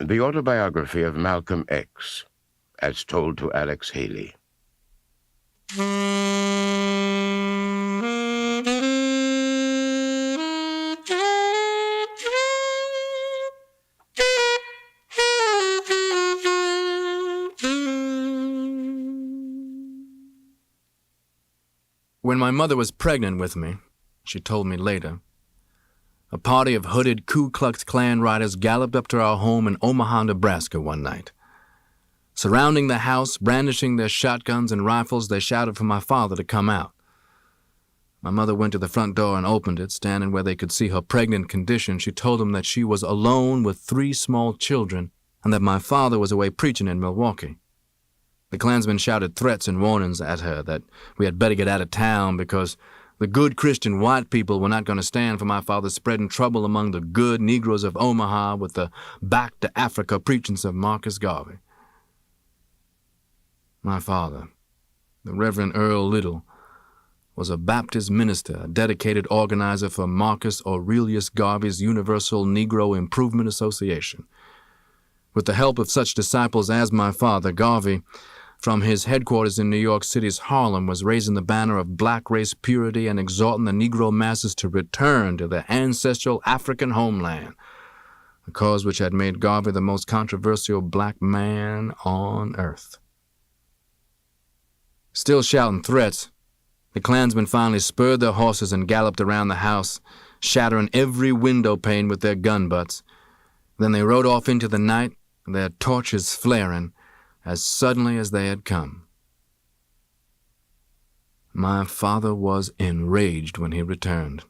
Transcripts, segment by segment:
The Autobiography of Malcolm X, as told to Alex Haley. When my mother was pregnant with me, she told me later, a party of hooded Ku Klux Klan riders galloped up to our home in Omaha, Nebraska one night. Surrounding the house, brandishing their shotguns and rifles, they shouted for my father to come out. My mother went to the front door and opened it. Standing where they could see her pregnant condition, she told them that she was alone with 3 small children and that my father was away preaching in Milwaukee. The Klansmen shouted threats and warnings at her that we had better get out of town because the good Christian white people were not going to stand for my father spreading trouble among the good Negroes of Omaha with the back to Africa preachings of Marcus Garvey. My father, the Reverend Earl Little, was a Baptist minister, a dedicated organizer for Marcus Aurelius Garvey's Universal Negro Improvement Association. With the help of such disciples as my father, Garvey, from his headquarters in New York City's Harlem, was raising the banner of black race purity and exhorting the Negro masses to return to their ancestral African homeland, a cause which had made Garvey the most controversial black man on earth. Still shouting threats, the Klansmen finally spurred their horses and galloped around the house, shattering every window pane with their gun butts. Then they rode off into the night, their torches flaring, as suddenly as they had come. My father was enraged when he returned.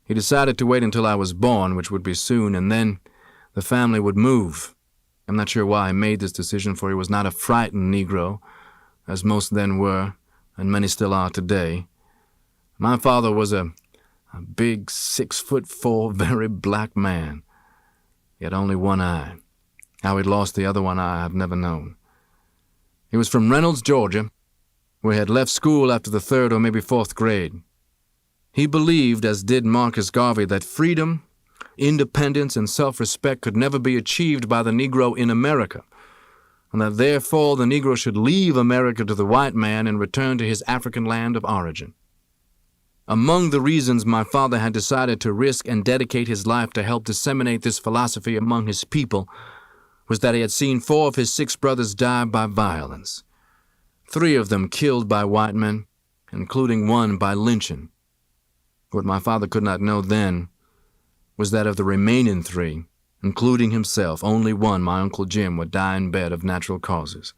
He decided to wait until I was born, which would be soon, and then the family would move. I'm not sure why he made this decision, for he was not a frightened Negro, as most then were, and many still are today. My father was a big 6'4", very black man. He had only one eye. How he'd lost the other one eye I've never known. He was from Reynolds, Georgia, where he had left school after the 3rd or maybe 4th grade. He believed, as did Marcus Garvey, that freedom, independence, and self-respect could never be achieved by the Negro in America, and that therefore the Negro should leave America to the white man and return to his African land of origin. Among the reasons my father had decided to risk and dedicate his life to help disseminate this philosophy among his people was that he had seen 4 of his 6 brothers die by violence, 3 of them killed by white men, including one by lynching. What my father could not know then was that of the remaining 3, including himself, only one, my Uncle Jim, would die in bed of natural causes.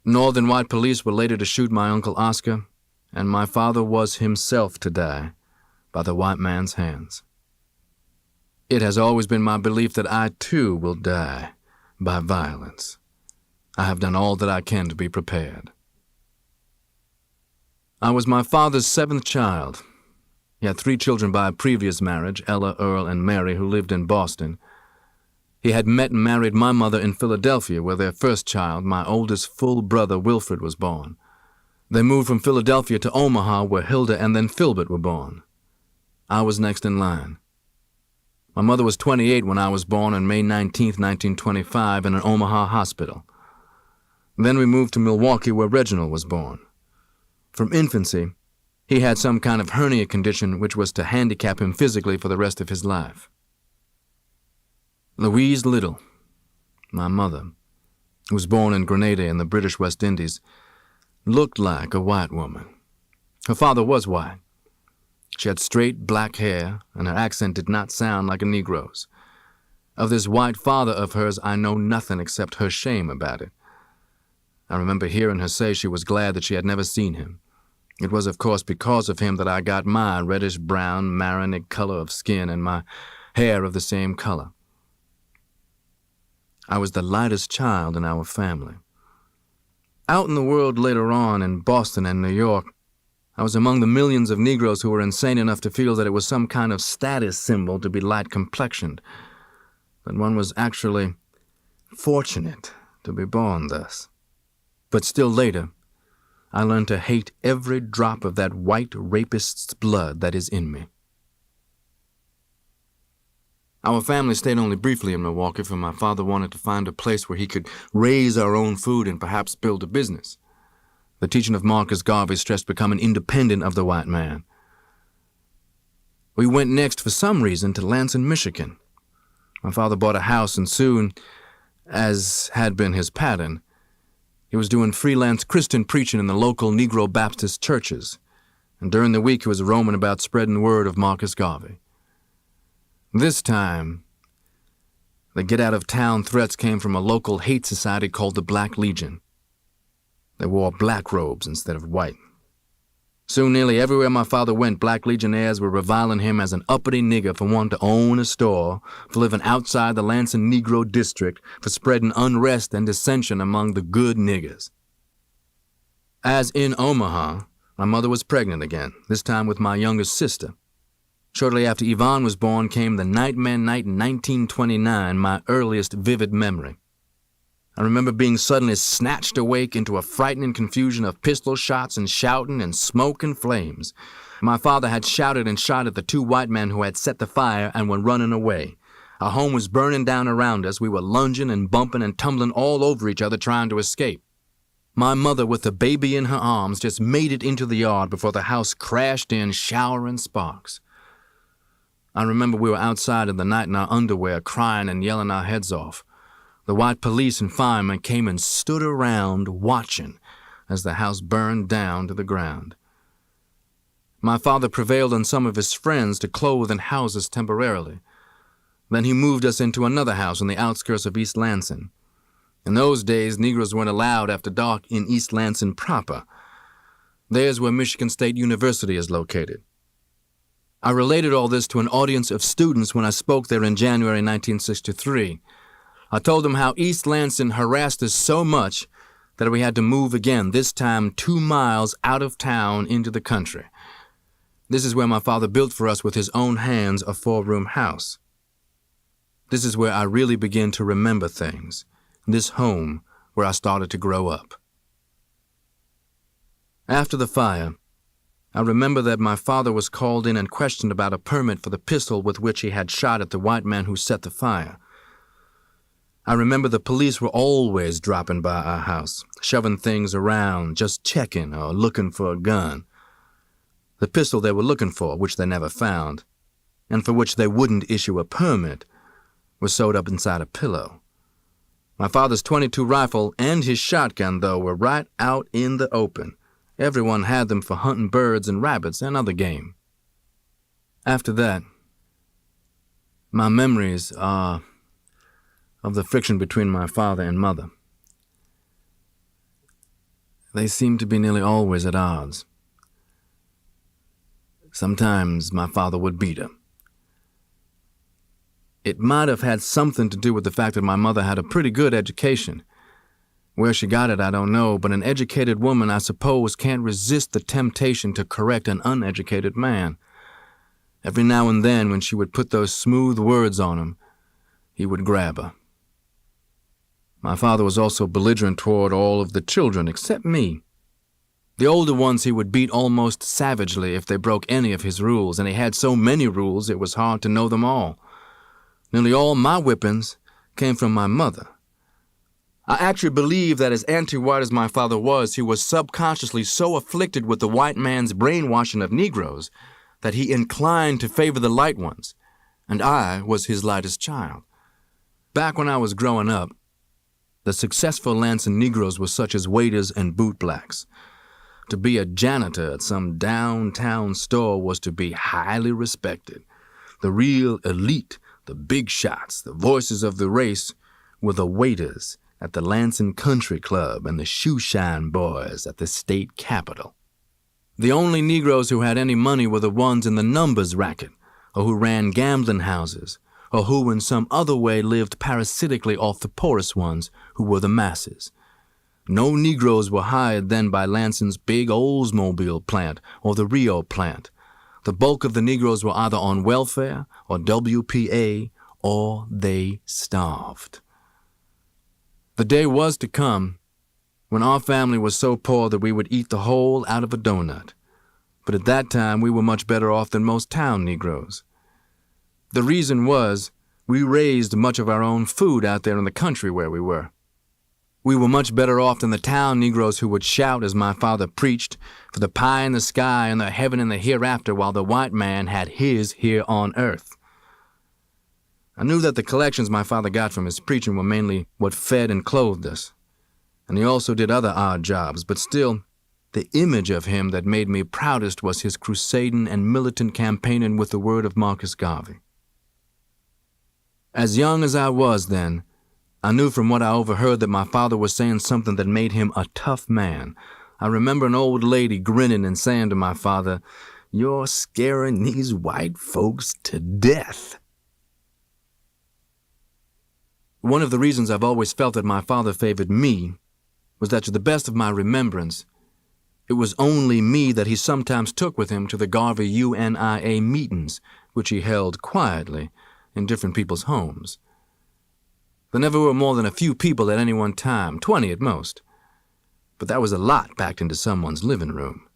Northern white police were later to shoot my Uncle Oscar, and my father was himself to die by the white man's hands. It has always been my belief that I, too, will die by violence. I have done all that I can to be prepared. I was my father's 7th child. He had 3 children by a previous marriage, Ella, Earl, and Mary, who lived in Boston. He had met and married my mother in Philadelphia, where their first child, my oldest full brother, Wilfred, was born. They moved from Philadelphia to Omaha, where Hilda and then Filbert were born. I was next in line. My mother was 28 when I was born on May 19, 1925, in an Omaha hospital. Then we moved to Milwaukee, where Reginald was born. From infancy, he had some kind of hernia condition which was to handicap him physically for the rest of his life. Louise Little, my mother, who was born in Grenada in the British West Indies, looked like a white woman. Her father was white. She had straight black hair, and her accent did not sound like a Negro's. Of this white father of hers, I know nothing except her shame about it. I remember hearing her say she was glad that she had never seen him. It was, of course, because of him that I got my reddish-brown, marronnic color of skin and my hair of the same color. I was the lightest child in our family. Out in the world later on, in Boston and New York, I was among the millions of Negroes who were insane enough to feel that it was some kind of status symbol to be light-complexioned, that one was actually fortunate to be born thus. But still later, I learned to hate every drop of that white rapist's blood that is in me. Our family stayed only briefly in Milwaukee, for my father wanted to find a place where he could raise our own food and perhaps build a business. The teaching of Marcus Garvey stressed becoming independent of the white man. We went next, for some reason, to Lansing, Michigan. My father bought a house, and soon, as had been his pattern, he was doing freelance Christian preaching in the local Negro Baptist churches, and during the week he was roaming about spreading word of Marcus Garvey. This time, the get-out-of-town threats came from a local hate society called the Black Legion. They wore black robes instead of white. Soon, nearly everywhere my father went, Black Legionnaires were reviling him as an uppity nigger for wanting to own a store, for living outside the Lansing Negro District, for spreading unrest and dissension among the good niggers. As in Omaha, my mother was pregnant again, this time with my youngest sister. Shortly after Yvonne was born came the Nightmare Night in 1929, my earliest vivid memory. I remember being suddenly snatched awake into a frightening confusion of pistol shots and shouting and smoke and flames. My father had shouted and shot at the two white men who had set the fire and were running away. Our home was burning down around us. We were lunging and bumping and tumbling all over each other trying to escape. My mother, with the baby in her arms, just made it into the yard before the house crashed in, showering sparks. I remember we were outside in the night in our underwear, crying and yelling our heads off. The white police and firemen came and stood around watching as the house burned down to the ground. My father prevailed on some of his friends to clothe and house us temporarily. Then he moved us into another house on the outskirts of East Lansing. In those days, Negroes weren't allowed after dark in East Lansing proper. There's where Michigan State University is located. I related all this to an audience of students when I spoke there in January 1963. I told them how East Lansing harassed us so much that we had to move again, this time 2 miles out of town into the country. This is where my father built for us with his own hands a 4-room house. This is where I really began to remember things, this home where I started to grow up. After the fire, I remember that my father was called in and questioned about a permit for the pistol with which he had shot at the white man who set the fire. I remember the police were always dropping by our house, shoving things around, just checking or looking for a gun. The pistol they were looking for, which they never found, and for which they wouldn't issue a permit, was sewed up inside a pillow. My father's .22 rifle and his shotgun, though, were right out in the open. Everyone had them for hunting birds and rabbits and other game. After that, my memories are of the friction between my father and mother. They seemed to be nearly always at odds. Sometimes my father would beat her. It might have had something to do with the fact that my mother had a pretty good education. Where she got it, I don't know, but an educated woman, I suppose, can't resist the temptation to correct an uneducated man. Every now and then, when she would put those smooth words on him, he would grab her. My father was also belligerent toward all of the children except me. The older ones he would beat almost savagely if they broke any of his rules, and he had so many rules it was hard to know them all. Nearly all my whippings came from my mother. I actually believe that as anti-white as my father was, he was subconsciously so afflicted with the white man's brainwashing of Negroes that he inclined to favor the light ones, and I was his lightest child. Back when I was growing up, the successful Lansing Negroes were such as waiters and bootblacks. To be a janitor at some downtown store was to be highly respected. The real elite, the big shots, the voices of the race, were the waiters at the Lansing Country Club and the shoeshine boys at the state capitol. The only Negroes who had any money were the ones in the numbers racket, or who ran gambling houses, or who in some other way lived parasitically off the poorest ones, who were the masses. No Negroes were hired then by Lansing's big Oldsmobile plant or the Rio plant. The bulk of the Negroes were either on welfare or WPA, or they starved. The day was to come when our family was so poor that we would eat the whole out of a donut. But at that time we were much better off than most town Negroes. The reason was We raised much of our own food out there in the country where we were. We were much better off than the town Negroes who would shout as my father preached for the pie in the sky and the heaven in the hereafter while the white man had his here on earth. I knew that the collections my father got from his preaching were mainly what fed and clothed us, and he also did other odd jobs, but still, the image of him that made me proudest was his crusading and militant campaigning with the word of Marcus Garvey. As young as I was then, I knew from what I overheard that my father was saying something that made him a tough man. I remember an old lady grinning and saying to my father, "You're scaring these white folks to death." One of the reasons I've always felt that my father favored me was that, to the best of my remembrance, it was only me that he sometimes took with him to the Garvey UNIA meetings, which he held quietly in different people's homes. There never were more than a few people at any one time, 20 at most. But that was a lot packed into someone's living room.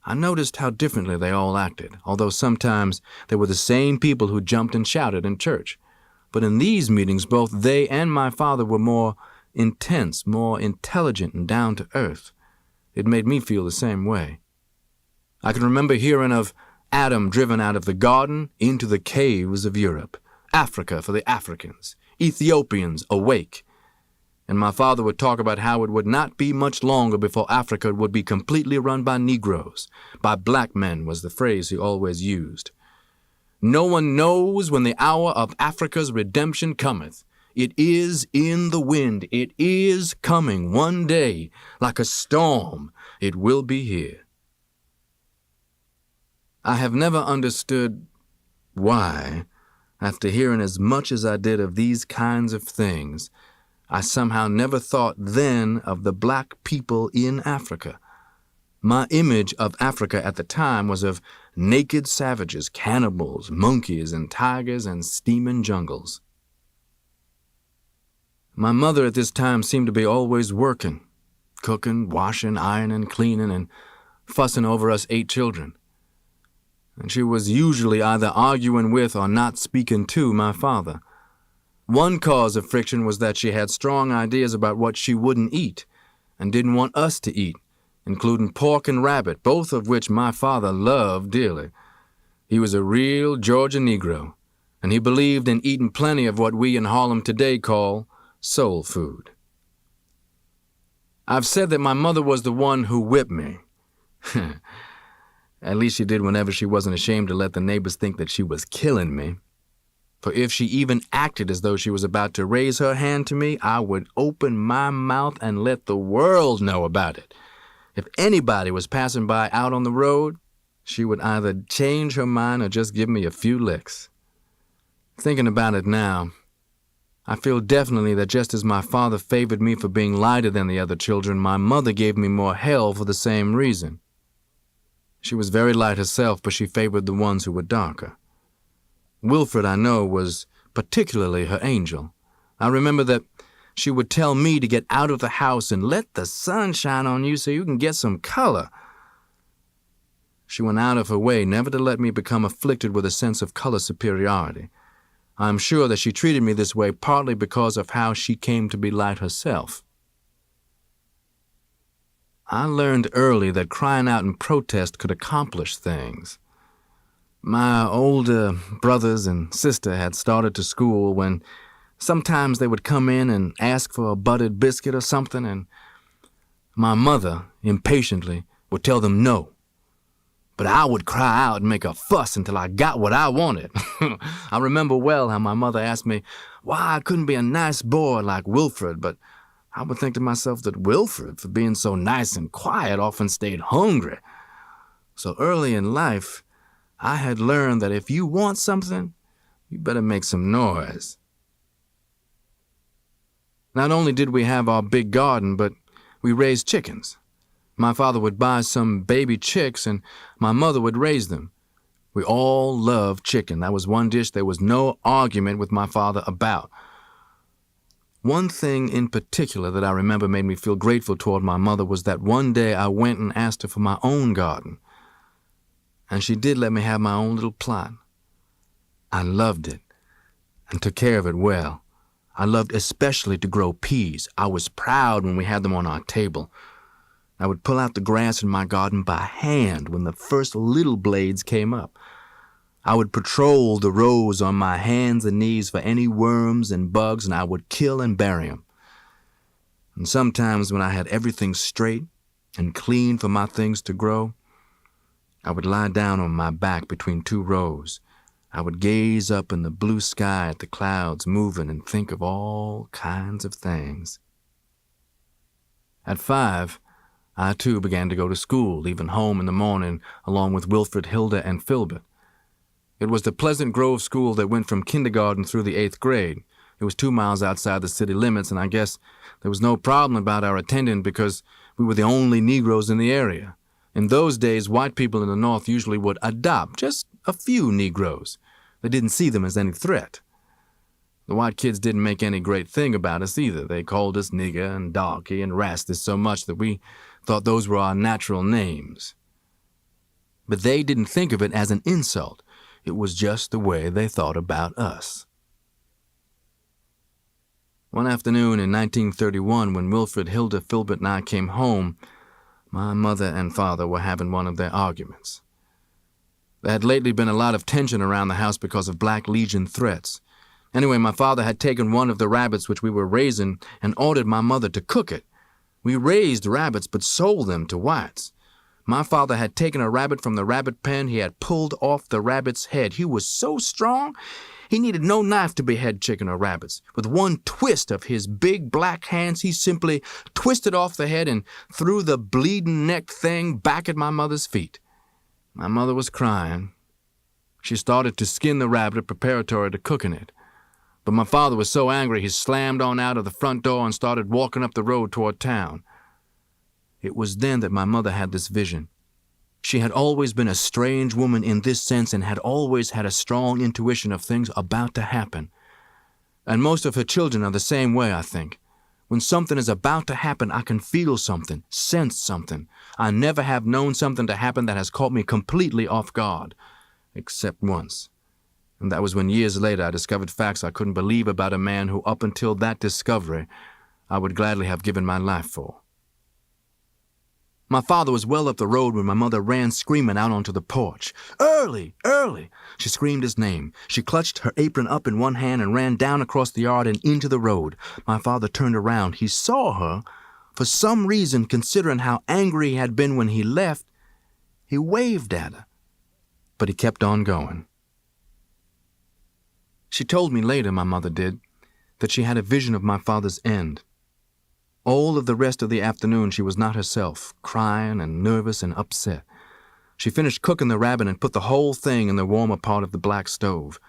I noticed how differently they all acted, although sometimes they were the same people who jumped and shouted in church. But in these meetings, both they and my father were more intense, more intelligent and down to earth. It made me feel the same way. I can remember hearing of Adam driven out of the garden into the caves of Europe, Africa for the Africans, Ethiopians awake. And my father would talk about how it would not be much longer before Africa would be completely run by Negroes. By black men was the phrase he always used. No one knows when the hour of Africa's redemption cometh. It is in the wind. It is coming one day. Like a storm, it will be here. I have never understood why, after hearing as much as I did of these kinds of things, I somehow never thought then of the black people in Africa. My image of Africa at the time was of naked savages, cannibals, monkeys, and tigers, and steaming jungles. My mother at this time seemed to be always working, cooking, washing, ironing, cleaning, and fussing over us 8 children. And she was usually either arguing with or not speaking to my father. One cause of friction was that she had strong ideas about what she wouldn't eat and didn't want us to eat, including pork and rabbit, both of which my father loved dearly. He was a real Georgia Negro, and he believed in eating plenty of what we in Harlem today call soul food. I've said that my mother was the one who whipped me. At least she did whenever she wasn't ashamed to let the neighbors think that she was killing me. For if she even acted as though she was about to raise her hand to me, I would open my mouth and let the world know about it. If anybody was passing by out on the road, she would either change her mind or just give me a few licks. Thinking about it now, I feel definitely that just as my father favored me for being lighter than the other children, my mother gave me more hell for the same reason. She was very light herself, but she favored the ones who were darker. Wilfred, I know, was particularly her angel. I remember that she would tell me to get out of the house and let the sun shine on you so you can get some color. She went out of her way never to let me become afflicted with a sense of color superiority. I am sure that she treated me this way partly because of how she came to be light herself. I learned early that crying out in protest could accomplish things. My older brothers and sister had started to school when sometimes they would come in and ask for a buttered biscuit or something, and my mother, impatiently, would tell them no. But I would cry out and make a fuss until I got what I wanted. I remember well how my mother asked me why I couldn't be a nice boy like Wilfred, but I would think to myself that Wilfred, for being so nice and quiet, often stayed hungry. So early in life, I had learned that if you want something, you better make some noise. Not only did we have our big garden, but we raised chickens. My father would buy some baby chicks, and my mother would raise them. We all loved chicken. That was one dish there was no argument with my father about. One thing in particular that I remember made me feel grateful toward my mother was that one day I went and asked her for my own garden. And she did let me have my own little plot. I loved it. and took care of it well. I loved especially to grow peas. I was proud when we had them on our table. I would pull out the grass in my garden by hand when the first little blades came up. I would patrol the rows on my hands and knees for any worms and bugs, and I would kill and bury them. And sometimes when I had everything straight and clean for my things to grow, I would lie down on my back between two rows. I would gaze up in the blue sky at the clouds moving and think of all kinds of things. At 5, I too began to go to school, leaving home in the morning along with Wilfred, Hilda, and Filbert. It was the Pleasant Grove school that went from kindergarten through the 8th grade. It was 2 miles outside the city limits, and I guess there was no problem about our attending because we were the only Negroes in the area. In those days, white people in the North usually would adopt just a few Negroes. They didn't see them as any threat. The white kids didn't make any great thing about us either. They called us nigger and darky and rasty so much that we thought those were our natural names. But they didn't think of it as an insult. It was just the way they thought about us. One afternoon in 1931, when Wilfred, Hilda, Filbert, and I came home, my mother and father were having one of their arguments. There had lately been a lot of tension around the house because of Black Legion threats. Anyway, my father had taken one of the rabbits which we were raising and ordered my mother to cook it. We raised rabbits but sold them to whites. My father had taken a rabbit from the rabbit pen. He had pulled off the rabbit's head. He was so strong, he needed no knife to behead chicken or rabbits. With one twist of his big black hands, he simply twisted off the head and threw the bleeding neck thing back at my mother's feet. My mother was crying. She started to skin the rabbit preparatory to cooking it. But my father was so angry he slammed on out of the front door and started walking up the road toward town. It was then that my mother had this vision. She had always been a strange woman in this sense and had always had a strong intuition of things about to happen. And most of her children are the same way, I think. When something is about to happen, I can feel something, sense something. I never have known something to happen that has caught me completely off guard, except once. And that was when years later I discovered facts I couldn't believe about a man who, up until that discovery, I would gladly have given my life for. My father was well up the road when my mother ran screaming out onto the porch. "Early! Early!" She screamed his name. She clutched her apron up in one hand and ran down across the yard and into the road. My father turned around. He saw her. For some reason, considering how angry he had been when he left, he waved at her. But he kept on going. She told me later, my mother did, that she had a vision of my father's end. All of the rest of the afternoon she was not herself, crying and nervous and upset. She finished cooking the rabbit and put the whole thing in the warmer part of the black stove.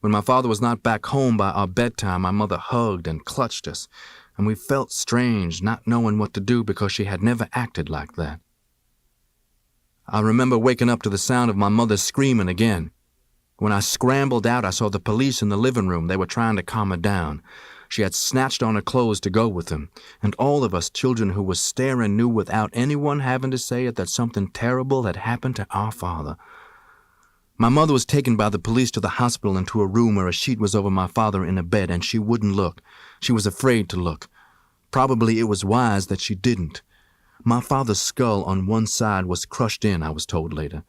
When my father was not back home by our bedtime, my mother hugged and clutched us, and we felt strange, not knowing what to do because she had never acted like that. I remember waking up to the sound of my mother screaming again. When I scrambled out, I saw the police in the living room. They were trying to calm her down. She had snatched on her clothes to go with them, and all of us children who were staring knew without anyone having to say it that something terrible had happened to our father. My mother was taken by the police to the hospital and to a room where a sheet was over my father in a bed, and she wouldn't look. She was afraid to look. Probably it was wise that she didn't. My father's skull on one side was crushed in, I was told later.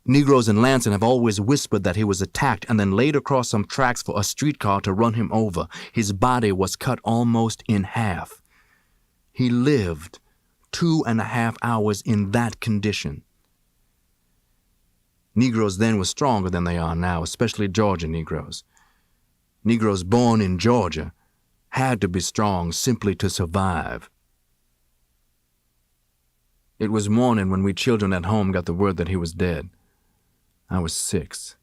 Negroes in Lansing have always whispered that he was attacked and then laid across some tracks for a streetcar to run him over. His body was cut almost in half. He lived 2.5 hours in that condition. Negroes then were stronger than they are now, especially Georgia Negroes. Negroes born in Georgia had to be strong simply to survive. It was morning when we children at home got the word that he was dead. I was 6.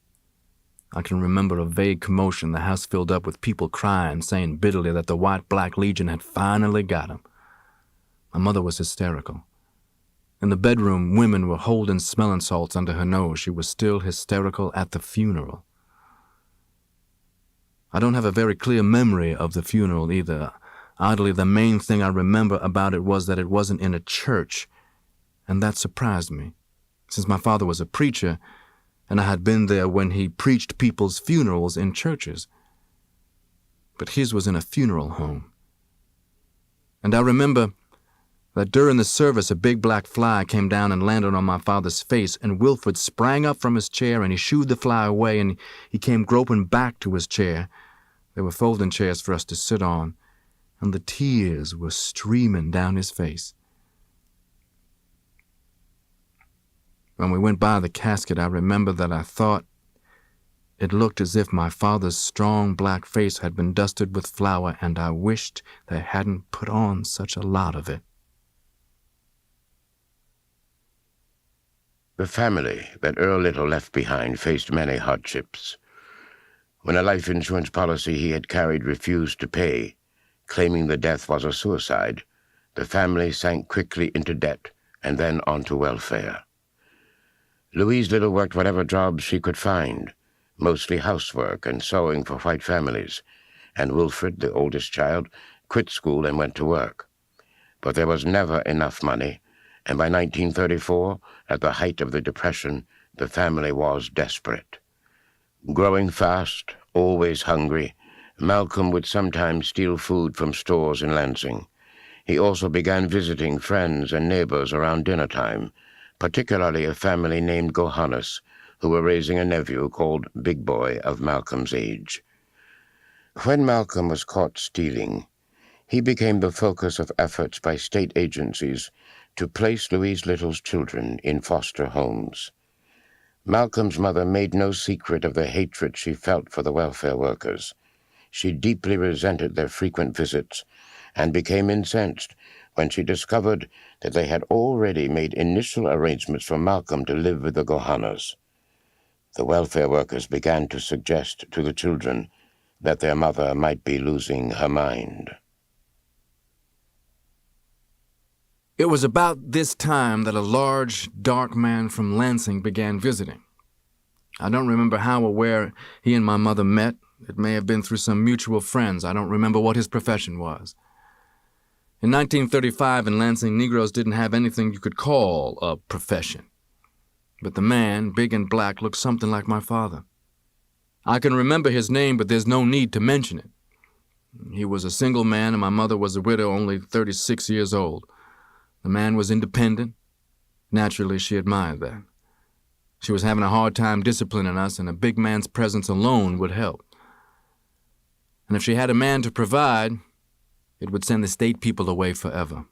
I can remember a vague commotion, the house filled up with people crying, saying bitterly that the White Black Legion had finally got him. My mother was hysterical. In the bedroom, women were holding smelling salts under her nose. She was still hysterical at the funeral. I don't have a very clear memory of the funeral either. Oddly, the main thing I remember about it was that it wasn't in a church, and that surprised me, since my father was a preacher, and I had been there when he preached people's funerals in churches. but his was in a funeral home. And I remember that during the service a big black fly came down and landed on my father's face, and Wilfred sprang up from his chair and he shooed the fly away, and he came groping back to his chair. There were folding chairs for us to sit on, and the tears were streaming down his face. When we went by the casket, I remember that I thought it looked as if my father's strong black face had been dusted with flour, and I wished they hadn't put on such a lot of it. The family that Earl Little left behind faced many hardships. When a life insurance policy he had carried refused to pay, claiming the death was a suicide, the family sank quickly into debt and then onto welfare. Louise Little worked whatever jobs she could find, mostly housework and sewing for white families, and Wilfred, the oldest child, quit school and went to work. But there was never enough money, and by 1934, at the height of the Depression, the family was desperate. Growing fast, always hungry, Malcolm would sometimes steal food from stores in Lansing. He also began visiting friends and neighbors around dinner time, particularly a family named Gohannes, who were raising a nephew called Big Boy of Malcolm's age. When Malcolm was caught stealing, he became the focus of efforts by state agencies to place Louise Little's children in foster homes. Malcolm's mother made no secret of the hatred she felt for the welfare workers. She deeply resented their frequent visits and became incensed when she discovered that they had already made initial arrangements for Malcolm to live with the Gohannes. The welfare workers began to suggest to the children that their mother might be losing her mind. It was about this time that a large, dark man from Lansing began visiting. I don't remember how or where he and my mother met. It may have been through some mutual friends. I don't remember what his profession was. In 1935 in Lansing, Negroes didn't have anything you could call a profession. But the man, big and black, looked something like my father. I can remember his name, but there's no need to mention it. He was a single man, and my mother was a widow, only 36 years old. The man was independent. Naturally, she admired that. She was having a hard time disciplining us, and a big man's presence alone would help. And if she had a man to provide, it would send the state people away forever.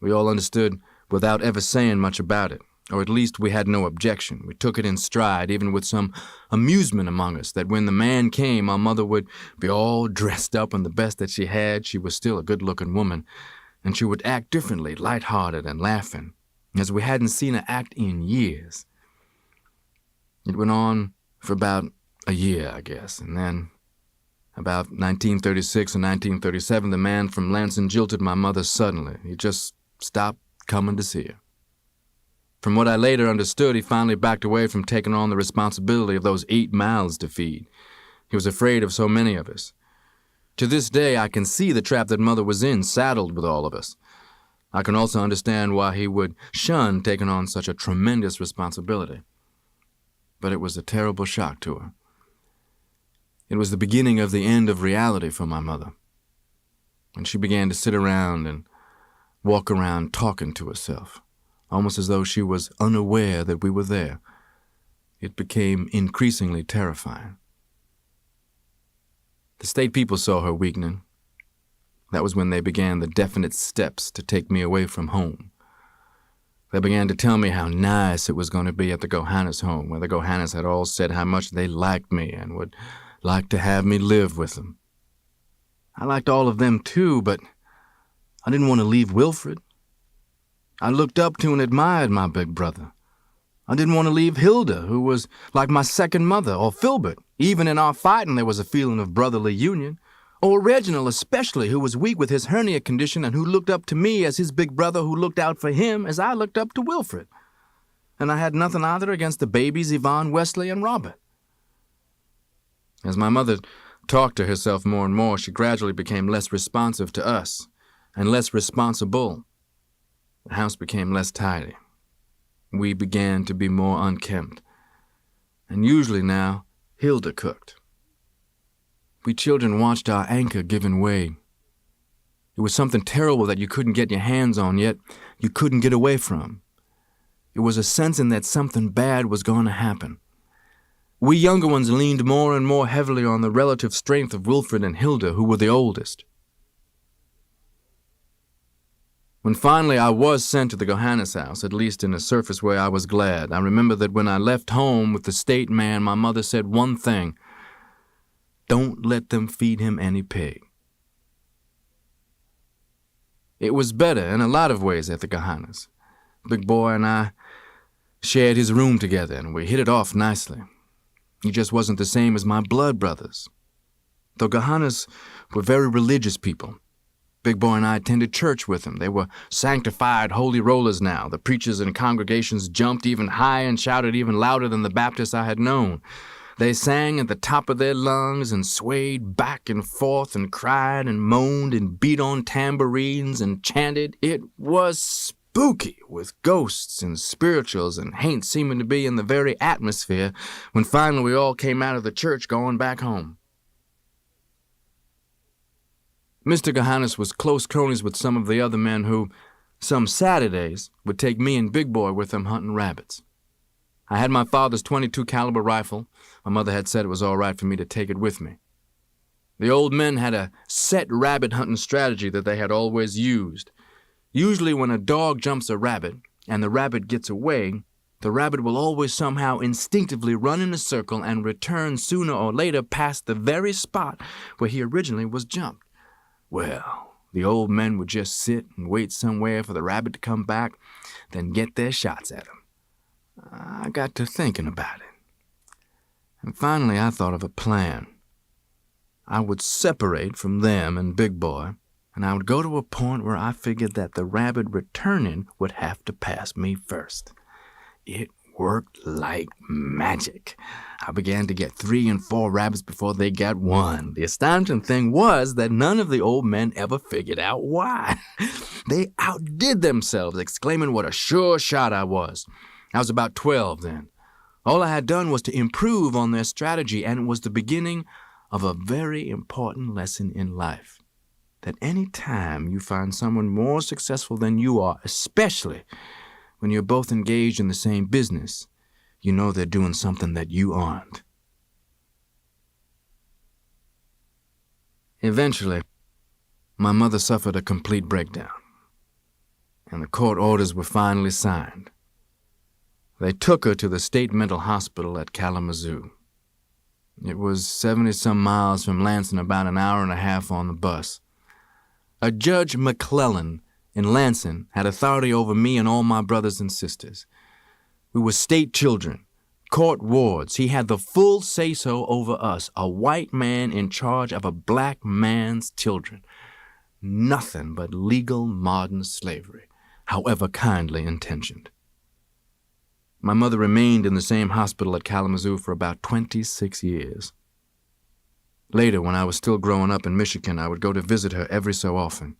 We all understood without ever saying much about it, or at least we had no objection. We took it in stride, even with some amusement among us, that when the man came, our mother would be all dressed up in the best that she had. She was still a good-looking woman, and she would act differently, light-hearted and laughing, as we hadn't seen her act in years. It went on for about a year, I guess, and then about 1936 and 1937, the man from Lansing jilted my mother suddenly. He just stopped coming to see her. From what I later understood, he finally backed away from taking on the responsibility of those 8 mouths to feed. He was afraid of so many of us. To this day, I can see the trap that Mother was in, saddled with all of us. I can also understand why he would shun taking on such a tremendous responsibility. But it was a terrible shock to her. It was the beginning of the end of reality for my mother. When she began to sit around and walk around talking to herself, almost as though she was unaware that we were there, it became increasingly terrifying. The state people saw her weakening. That was when they began the definite steps to take me away from home. They began to tell me how nice it was going to be at the Gohannes home, where the Gohannes had all said how much they liked me and would like to have me live with them. I liked all of them too, but I didn't want to leave Wilfred. I looked up to and admired my big brother. I didn't want to leave Hilda, who was like my second mother, or Filbert. Even in our fighting, there was a feeling of brotherly union. Or Reginald especially, who was weak with his hernia condition and who looked up to me as his big brother who looked out for him as I looked up to Wilfred. And I had nothing either against the babies, Yvonne, Wesley, and Robert. As my mother talked to herself more and more, she gradually became less responsive to us and less responsible. The house became less tidy. We began to be more unkempt. And usually now, Hilda cooked. We children watched our anchor giving way. It was something terrible that you couldn't get your hands on, yet you couldn't get away from. It was a sensing that something bad was going to happen. We younger ones leaned more and more heavily on the relative strength of Wilfred and Hilda, who were the oldest. When finally I was sent to the Gohannes house, at least in a surface way, I was glad. I remember that when I left home with the state man, my mother said one thing: "Don't let them feed him any pig." It was better in a lot of ways at the Gohannes. Big Boy and I shared his room together, and we hit it off nicely. He just wasn't the same as my blood brothers. The Gohannes were very religious people. Big Boy and I attended church with them. They were sanctified holy rollers now. The preachers and congregations jumped even high and shouted even louder than the Baptists I had known. They sang at the top of their lungs and swayed back and forth and cried and moaned and beat on tambourines and chanted. It was spooky, with ghosts and spirituals and haints seeming to be in the very atmosphere when finally we all came out of the church going back home. Mr. Gohannes was close cronies with some of the other men who, some Saturdays, would take me and Big Boy with them hunting rabbits. I had my father's .22 caliber rifle. My mother had said it was all right for me to take it with me. The old men had a set rabbit hunting strategy that they had always used. Usually when a dog jumps a rabbit and the rabbit gets away, the rabbit will always somehow instinctively run in a circle and return sooner or later past the very spot where he originally was jumped. Well, the old men would just sit and wait somewhere for the rabbit to come back, then get their shots at him. I got to thinking about it. And finally I thought of a plan. I would separate from them and Big Boy, and I would go to a point where I figured that the rabbit returning would have to pass me first. It worked like magic. I began to get 3 and 4 rabbits before they got 1. The astonishing thing was that none of the old men ever figured out why. They outdid themselves, exclaiming what a sure shot I was. I was about 12 then. All I had done was to improve on their strategy, and it was the beginning of a very important lesson in life. That any time you find someone more successful than you are, especially when you're both engaged in the same business, you know they're doing something that you aren't. Eventually, my mother suffered a complete breakdown, and the court orders were finally signed. They took her to the state mental hospital at Kalamazoo. It was 70-some miles from Lansing, about an hour and a half on the bus. A Judge McClellan in Lansing had authority over me and all my brothers and sisters. We were state children, court wards. He had the full say-so over us, a white man in charge of a black man's children. Nothing but legal modern slavery, however kindly intentioned. My mother remained in the same hospital at Kalamazoo for about 26 years. Later, when I was still growing up in Michigan, I would go to visit her every so often.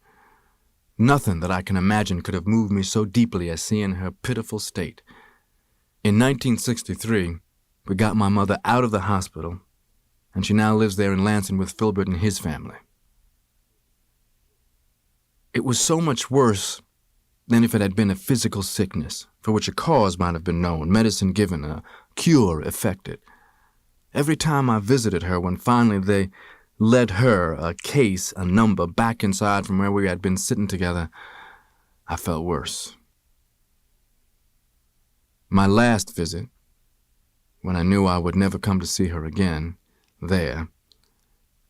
Nothing that I can imagine could have moved me so deeply as seeing her pitiful state. In 1963, we got my mother out of the hospital, and she now lives there in Lansing with Filbert and his family. It was so much worse than if it had been a physical sickness, for which a cause might have been known, medicine given, a cure effected. Every time I visited her, when finally they led her, a case, a number, back inside from where we had been sitting together, I felt worse. My last visit, when I knew I would never come to see her again, there,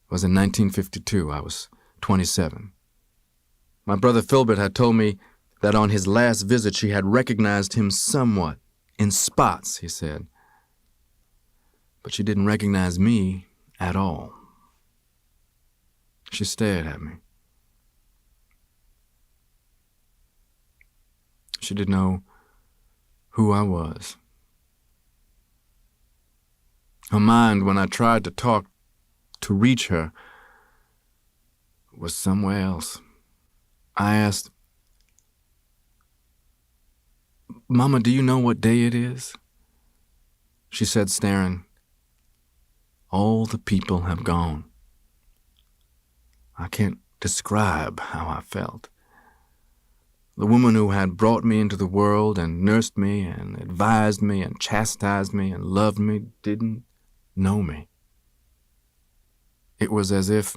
was in 1952. I was 27. My brother Filbert had told me that on his last visit she had recognized him somewhat, in spots, he said. But she didn't recognize me at all. She stared at me. She didn't know who I was. Her mind, when I tried to talk, to reach her, was somewhere else. I asked, "Mama, do you know what day it is?" She said, staring, "All the people have gone." I can't describe how I felt. The woman who had brought me into the world and nursed me and advised me and chastised me and loved me didn't know me. It was as if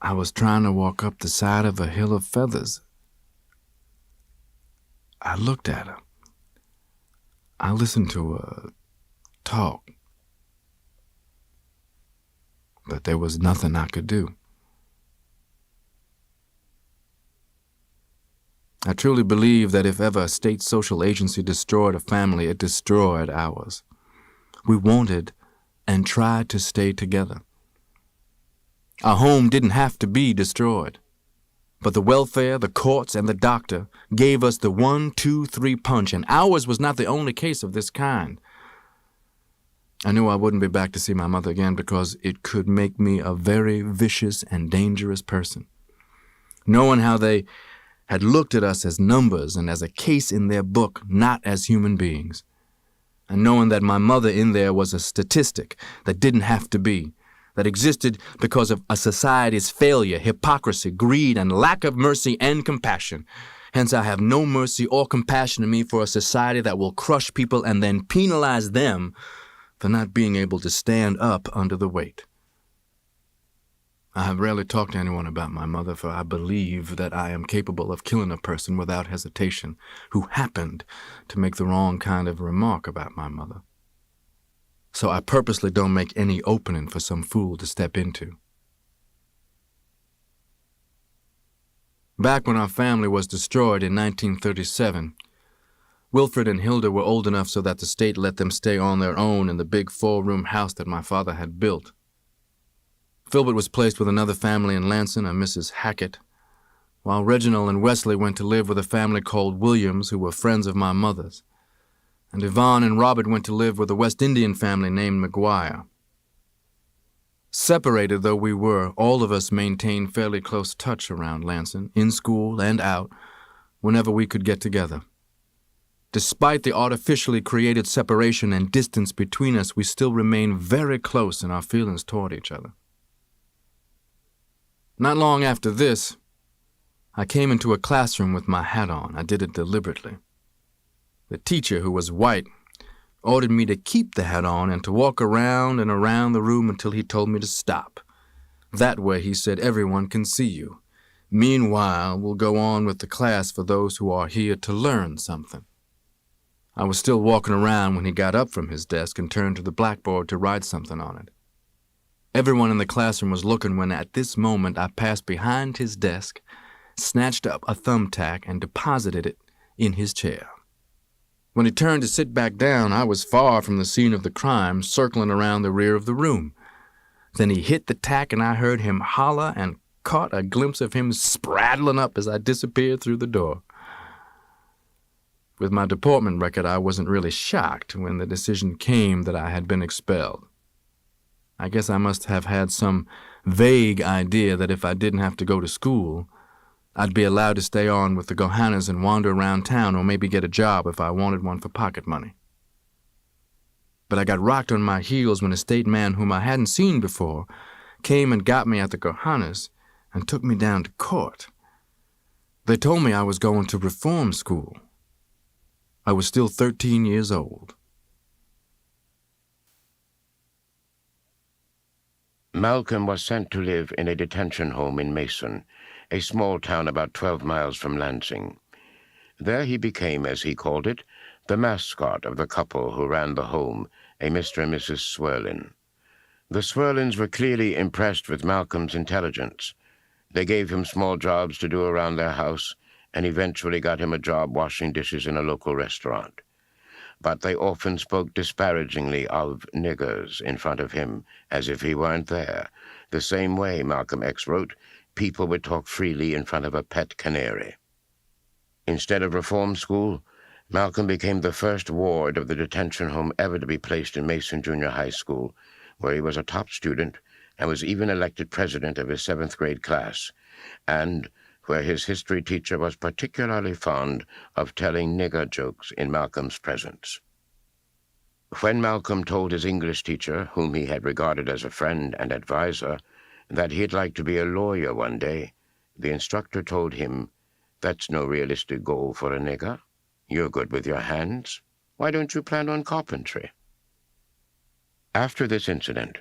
I was trying to walk up the side of a hill of feathers. I looked at her. I listened to her talk. But there was nothing I could do. I truly believe that if ever a state social agency destroyed a family, it destroyed ours. We wanted and tried to stay together. Our home didn't have to be destroyed, but the welfare, the courts, and the doctor gave us the 1, 2, 3 punch, and ours was not the only case of this kind. I knew I wouldn't be back to see my mother again because it could make me a very vicious and dangerous person. Knowing how they had looked at us as numbers and as a case in their book, not as human beings. And knowing that my mother in there was a statistic that didn't have to be, that existed because of a society's failure, hypocrisy, greed, and lack of mercy and compassion. Hence, I have no mercy or compassion in me for a society that will crush people and then penalize them for not being able to stand up under the weight. I have rarely talked to anyone about my mother, for I believe that I am capable of killing a person without hesitation who happened to make the wrong kind of remark about my mother. So I purposely don't make any opening for some fool to step into. Back when our family was destroyed in 1937, Wilfred and Hilda were old enough so that the state let them stay on their own in the big 4-room house that my father had built. Filbert was placed with another family in Lansing, a Mrs. Hackett, while Reginald and Wesley went to live with a family called Williams, who were friends of my mother's, and Yvonne and Robert went to live with a West Indian family named McGuire. Separated though we were, all of us maintained fairly close touch around Lansing, in school and out, whenever we could get together. Despite the artificially created separation and distance between us, we still remained very close in our feelings toward each other. Not long after this, I came into a classroom with my hat on. I did it deliberately. The teacher, who was white, ordered me to keep the hat on and to walk around and around the room until he told me to stop. That way, he said, everyone can see you. Meanwhile, we'll go on with the class for those who are here to learn something. I was still walking around when he got up from his desk and turned to the blackboard to write something on it. Everyone in the classroom was looking when at this moment I passed behind his desk, snatched up a thumbtack, and deposited it in his chair. When he turned to sit back down, I was far from the scene of the crime, circling around the rear of the room. Then he hit the tack and I heard him holler and caught a glimpse of him spraddling up as I disappeared through the door. With my deportment record, I wasn't really shocked when the decision came that I had been expelled. I guess I must have had some vague idea that if I didn't have to go to school, I'd be allowed to stay on with the Gohannas and wander around town or maybe get a job if I wanted one for pocket money. But I got rocked on my heels when a state man whom I hadn't seen before came and got me at the Gohannas and took me down to court. They told me I was going to reform school. I was still 13 years old. Malcolm was sent to live in a detention home in Mason, a small town about 12 miles from Lansing. There he became, as he called it, the mascot of the couple who ran the home, a Mr. and Mrs. Swirlin. The Swirlins were clearly impressed with Malcolm's intelligence. They gave him small jobs to do around their house and eventually got him a job washing dishes in a local restaurant. But they often spoke disparagingly of niggers in front of him, as if he weren't there. The same way, Malcolm X wrote, people would talk freely in front of a pet canary. Instead of reform school, Malcolm became the first ward of the detention home ever to be placed in Mason Junior High School, where he was a top student and was even elected president of his 7th grade class, and where his history teacher was particularly fond of telling nigger jokes in Malcolm's presence. When Malcolm told his English teacher, whom he had regarded as a friend and advisor, that he'd like to be a lawyer one day, the instructor told him, "That's no realistic goal for a nigger. You're good with your hands. Why don't you plan on carpentry?" After this incident,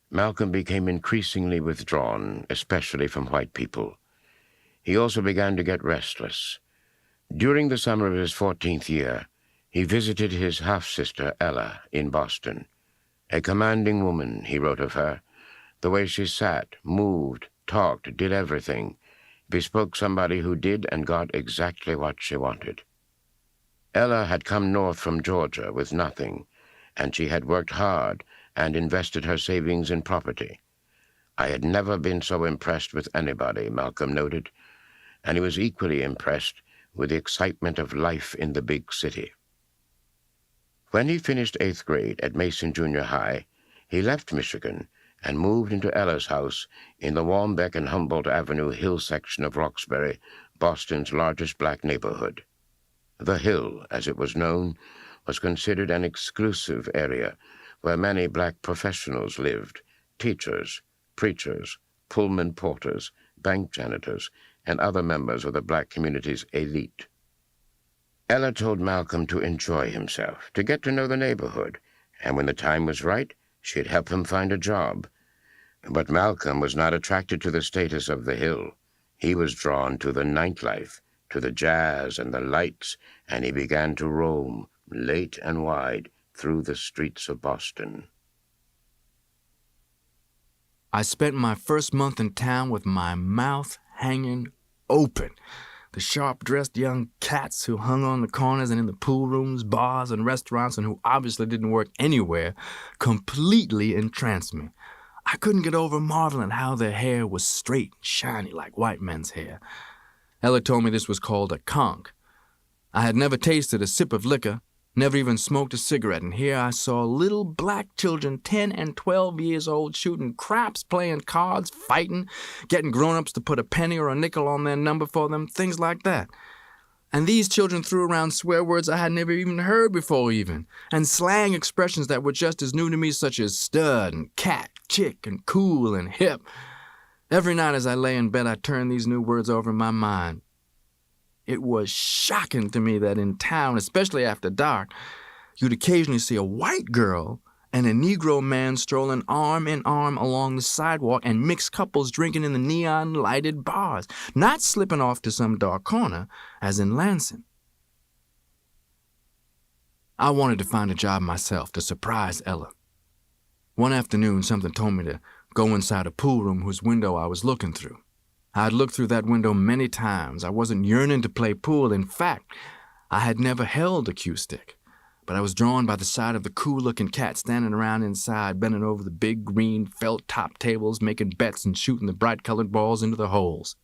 Malcolm became increasingly withdrawn, especially from white people. He also began to get restless. During the summer of his 14th year, he visited his half-sister, Ella, in Boston. A commanding woman, he wrote of her. The way she sat, moved, talked, did everything, bespoke somebody who did and got exactly what she wanted. Ella had come north from Georgia with nothing, and she had worked hard and invested her savings in property. "I had never been so impressed with anybody," Malcolm noted, and he was equally impressed with the excitement of life in the big city. When he finished 8th grade at Mason Junior High, he left Michigan and moved into Ella's house in the Wambeck and Humboldt Avenue Hill section of Roxbury, Boston's largest black neighborhood. The Hill, as it was known, was considered an exclusive area where many black professionals lived: teachers, preachers, Pullman porters, bank janitors, and other members of the black community's elite. Ella told Malcolm to enjoy himself, to get to know the neighborhood, and when the time was right, she'd help him find a job. But Malcolm was not attracted to the status of the Hill. He was drawn to the nightlife, to the jazz and the lights, and he began to roam, late and wide, through the streets of Boston. I spent my first month in town with my mouth hanging open. The sharp-dressed young cats who hung on the corners and in the pool rooms, bars, and restaurants, and who obviously didn't work anywhere, completely entranced me. I couldn't get over marveling how their hair was straight and shiny like white men's hair. Ella told me this was called a conch. I had never tasted a sip of liquor, never even smoked a cigarette, and here I saw little black children 10 and 12 years old shooting craps, playing cards, fighting, getting grown-ups to put a penny or a nickel on their number for them, things like that. And these children threw around swear words I had never even heard before even, and slang expressions that were just as new to me, such as stud and cat, chick and cool and hip. Every night as I lay in bed, I turned these new words over in my mind. It was shocking to me that in town, especially after dark, you'd occasionally see a white girl and a Negro man strolling arm in arm along the sidewalk and mixed couples drinking in the neon-lighted bars, not slipping off to some dark corner, as in Lansing. I wanted to find a job myself to surprise Ella. One afternoon, something told me to go inside a pool room whose window I was looking through. I'd looked through that window many times. I wasn't yearning to play pool. In fact, I had never held a cue stick. But I was drawn by the sight of the cool-looking cat standing around inside, bending over the big green felt-top tables, making bets and shooting the bright-colored balls into the holes.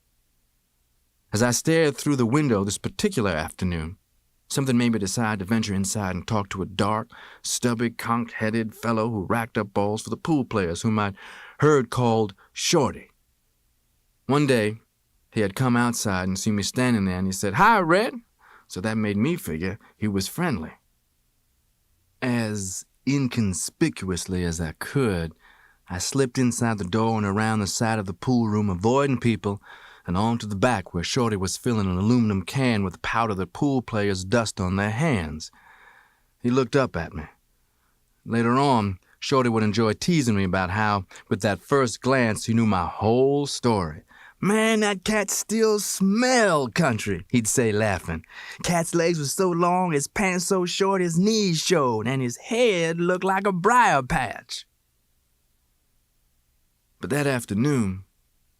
As I stared through the window this particular afternoon, something made me decide to venture inside and talk to a dark, stubby, conch-headed fellow who racked up balls for the pool players, whom I'd heard called Shorty. One day, he had come outside and seen me standing there, and he said, "Hi, Red." So that made me figure he was friendly. As inconspicuously as I could, I slipped inside the door and around the side of the pool room, avoiding people, and on to the back where Shorty was filling an aluminum can with the powder that pool players dust on their hands. He looked up at me. Later on, Shorty would enjoy teasing me about how, with that first glance, he knew my whole story. "Man, that cat still smelled country," he'd say, laughing. "Cat's legs were so long, his pants so short, his knees showed, and his head looked like a briar patch." But that afternoon,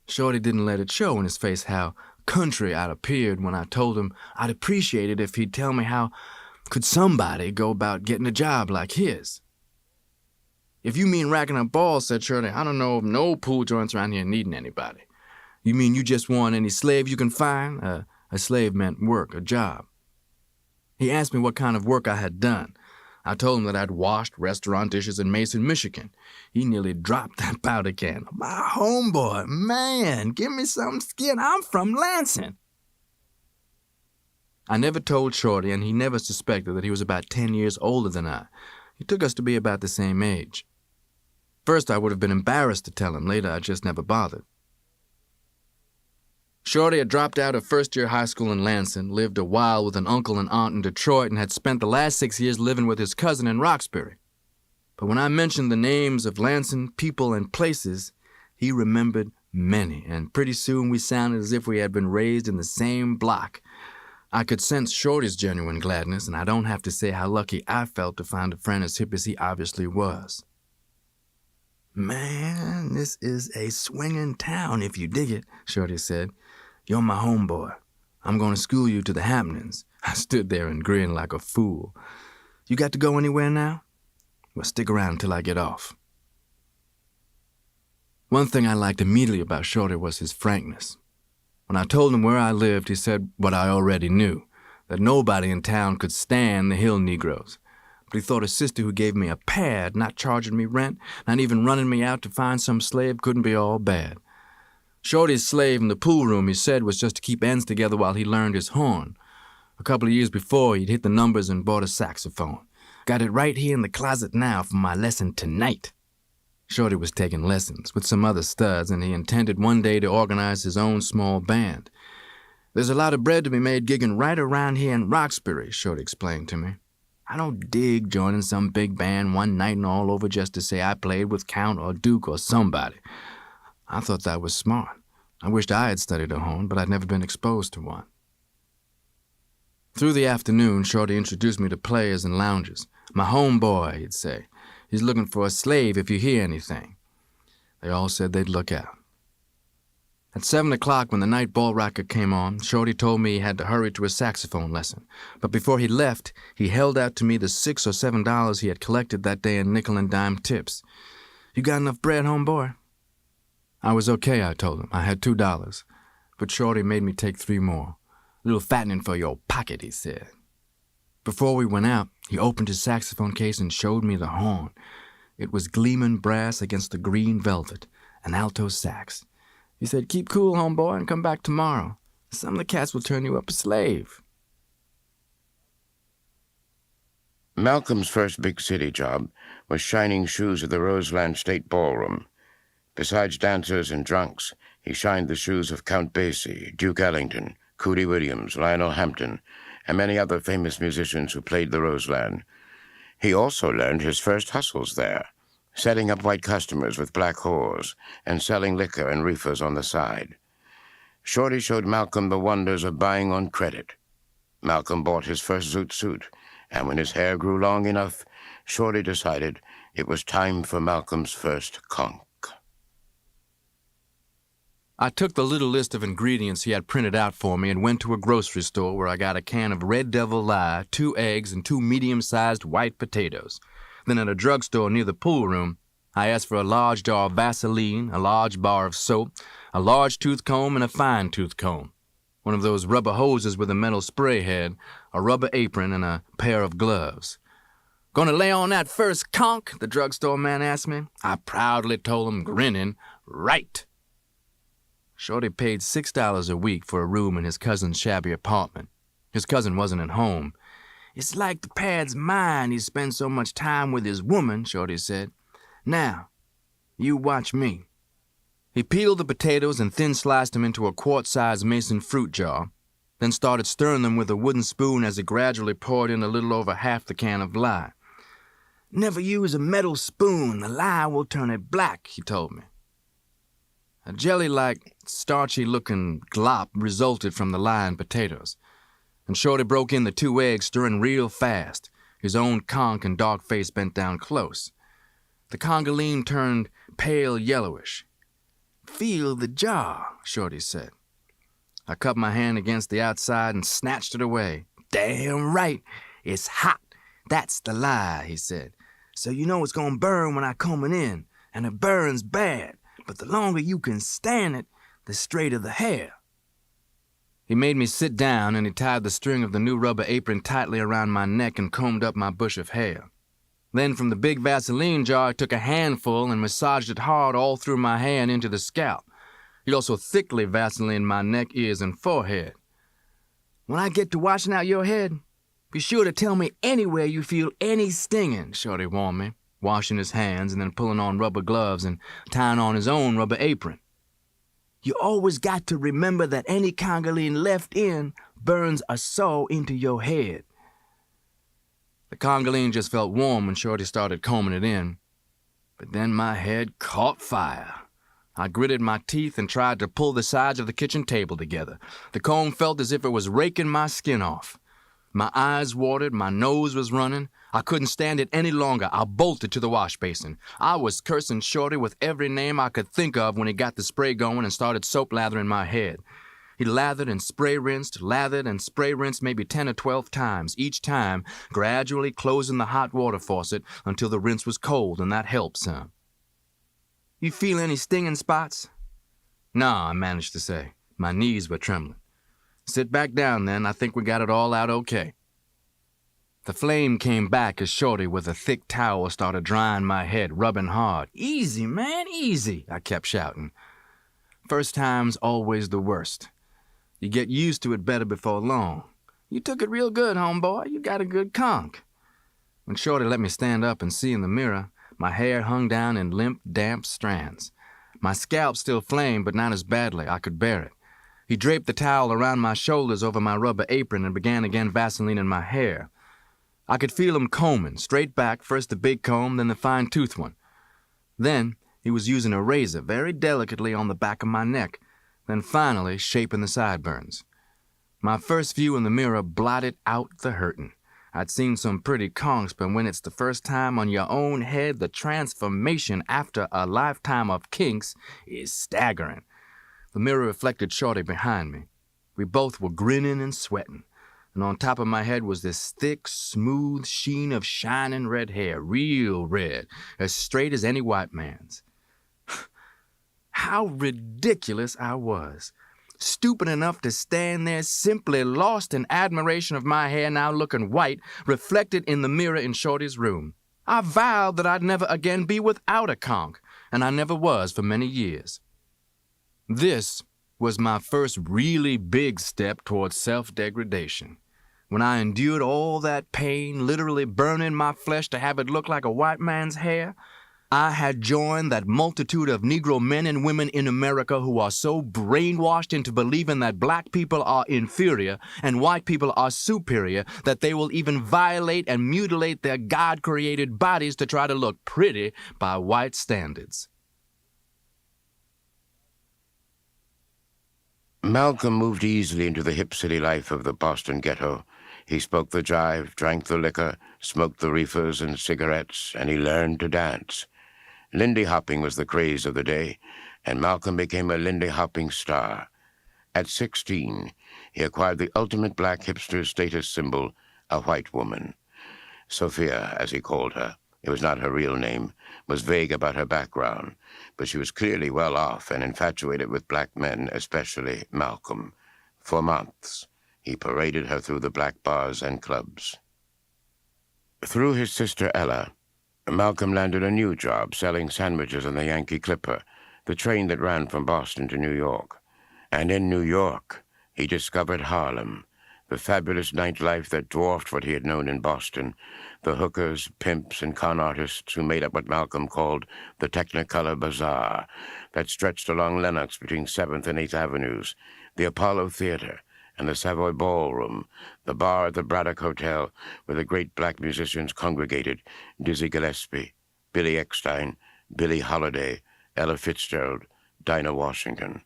Shorty didn't let it show in his face how country I'd appeared when I told him I'd appreciate it if he'd tell me how could somebody go about getting a job like his. "If you mean racking up balls," said Shorty, "I don't know of no pool joints around here needing anybody." "You mean you just want any slave you can find?" A slave meant work, a job. He asked me what kind of work I had done. I told him that I'd washed restaurant dishes in Mason, Michigan. He nearly dropped that powder can. "My homeboy, man, give me some skin. I'm from Lansing." I never told Shorty, and he never suspected that he was about 10 years older than I. He took us to be about the same age. First, I would have been embarrassed to tell him. Later, I just never bothered. Shorty had dropped out of first-year high school in Lansing, lived a while with an uncle and aunt in Detroit, and had spent the last 6 years living with his cousin in Roxbury. But when I mentioned the names of Lansing people and places, he remembered many, and pretty soon we sounded as if we had been raised in the same block. I could sense Shorty's genuine gladness, and I don't have to say how lucky I felt to find a friend as hip as he obviously was. "Man, this is a swinging town if you dig it," Shorty said. "You're my homeboy. I'm going to school you to the happenings." I stood there and grinned like a fool. "You got to go anywhere now?" "Well, stick around until I get off." One thing I liked immediately about Shorty was his frankness. When I told him where I lived, he said what I already knew, that nobody in town could stand the hill Negroes. But he thought a sister who gave me a pad, not charging me rent, not even running me out to find some slave, couldn't be all bad. Shorty's slave in the pool room, he said, was just to keep ends together while he learned his horn. A couple of years before, he'd hit the numbers and bought a saxophone. "Got it right here in the closet now for my lesson tonight." Shorty was taking lessons with some other studs, and he intended one day to organize his own small band. "There's a lot of bread to be made gigging right around here in Roxbury," Shorty explained to me. "I don't dig joining some big band one night and all over just to say I played with Count or Duke or somebody." I thought that was smart. I wished I had studied a horn, but I'd never been exposed to one. Through the afternoon, Shorty introduced me to players and loungers. "My homeboy," he'd say. "He's looking for a slave if you hear anything." They all said they'd look out. At 7 o'clock, when the night ball racket came on, Shorty told me he had to hurry to a saxophone lesson. But before he left, he held out to me the $6 or $7 he had collected that day in nickel and dime tips. "You got enough bread, homeboy?" I was okay, I told him. I had $2. But Shorty made me take 3 more. "A little fattening for your pocket," he said. Before we went out, he opened his saxophone case and showed me the horn. It was gleaming brass against the green velvet, an alto sax. He said, "Keep cool, homeboy, and come back tomorrow. Some of the cats will turn you up a slave." Malcolm's first big city job was shining shoes at the Roseland State Ballroom. Besides dancers and drunks, he shined the shoes of Count Basie, Duke Ellington, Cootie Williams, Lionel Hampton, and many other famous musicians who played the Roseland. He also learned his first hustles there, setting up white customers with black whores and selling liquor and reefers on the side. Shorty showed Malcolm the wonders of buying on credit. Malcolm bought his first zoot suit, and when his hair grew long enough, Shorty decided it was time for Malcolm's first conch. I took the little list of ingredients he had printed out for me and went to a grocery store where I got a can of Red Devil Lye, 2 eggs, and 2 medium-sized white potatoes. Then at a drugstore near the pool room, I asked for a large jar of Vaseline, a large bar of soap, a large tooth comb, and a fine tooth comb, one of those rubber hoses with a metal spray head, a rubber apron, and a pair of gloves. "Gonna lay on that first conch?" the drugstore man asked me. I proudly told him, grinning, "Right." Shorty paid $6 a week for a room in his cousin's shabby apartment. His cousin wasn't at home. "It's like the pad's mine, he spends so much time with his woman," Shorty said. "Now, you watch me." He peeled the potatoes and thin-sliced them into a quart-sized mason fruit jar, then started stirring them with a wooden spoon as he gradually poured in a little over half the can of lye. "Never use a metal spoon. The lye will turn it black," he told me. A jelly-like, starchy-looking glop resulted from the lye and potatoes, and Shorty broke in the 2 eggs, stirring real fast, his own conch and dark face bent down close. The congoline turned pale yellowish. "Feel the jar," Shorty said. I cupped my hand against the outside and snatched it away. "Damn right, it's hot. That's the lye," he said. "So you know it's gonna burn when I come in, and it burns bad. But the longer you can stand it, the straighter the hair." He made me sit down, and he tied the string of the new rubber apron tightly around my neck and combed up my bush of hair. Then from the big Vaseline jar, I took a handful and massaged it hard all through my hair and into the scalp. He also thickly Vaselined my neck, ears, and forehead. "When I get to washing out your head, be sure to tell me anywhere you feel any stinging," Shorty warned me. washing his hands and then pulling on rubber gloves and tying on his own rubber apron. You always got to remember that any congoline left in burns a saw into your head. The congoline just felt warm when Shorty started combing it in. But then my head caught fire. I gritted my teeth and tried to pull the sides of the kitchen table together. The comb felt as if it was raking my skin off. My eyes watered, my nose was running. I couldn't stand it any longer. I bolted to the wash basin. I was cursing Shorty with every name I could think of when he got the spray going and started soap lathering my head. He lathered and spray rinsed maybe 10 or 12 times, each time gradually closing the hot water faucet until the rinse was cold, and that helped some. "You feel any stinging spots?" "No," I managed to say. My knees were trembling. "Sit back down, then. I think we got it all out okay." The flame came back as Shorty, with a thick towel, started drying my head, rubbing hard. "Easy, man, easy," I kept shouting. First time's always the worst. You get used to it better before long. "You took it real good, homeboy. You got a good conk." When Shorty let me stand up and see in the mirror, my hair hung down in limp, damp strands. My scalp still flamed, but not as badly. I could bear it. He draped the towel around my shoulders over my rubber apron and began again vaselining my hair. I could feel him combing, straight back, first the big comb, then the fine-toothed one. Then he was using a razor very delicately on the back of my neck, then finally shaping the sideburns. My first view in the mirror blotted out the hurtin'. I'd seen some pretty conks, but when it's the first time on your own head, the transformation after a lifetime of kinks is staggering. The mirror reflected Shorty behind me. We both were grinning and sweating, and on top of my head was this thick, smooth sheen of shining red hair, real red, as straight as any white man's. How ridiculous I was. Stupid enough to stand there simply lost in admiration of my hair now looking white, reflected in the mirror in Shorty's room. I vowed that I'd never again be without a conk, and I never was for many years. This was my first really big step towards self-degradation. When I endured all that pain, literally burning my flesh to have it look like a white man's hair, I had joined that multitude of Negro men and women in America who are so brainwashed into believing that black people are inferior and white people are superior that they will even violate and mutilate their God-created bodies to try to look pretty by white standards. Malcolm moved easily into the hip city life of the Boston ghetto. He spoke the jive, drank the liquor, smoked the reefers and cigarettes, and he learned to dance. Lindy hopping was the craze of the day, and Malcolm became a Lindy hopping star. At 16, he acquired the ultimate black hipster status symbol, a white woman. Sophia, as he called her, it was not her real name, was vague about her background, but she was clearly well off and infatuated with black men, especially Malcolm. For months, he paraded her through the black bars and clubs. Through his sister Ella, Malcolm landed a new job selling sandwiches on the Yankee Clipper, the train that ran from Boston to New York. And in New York, he discovered Harlem, the fabulous nightlife that dwarfed what he had known in Boston, the hookers, pimps, and con artists who made up what Malcolm called the Technicolor Bazaar, that stretched along Lenox between 7th and 8th Avenues, the Apollo Theater, and the Savoy Ballroom, the bar at the Braddock Hotel, where the great black musicians congregated, Dizzy Gillespie, Billy Eckstine, Billie Holiday, Ella Fitzgerald, Dinah Washington.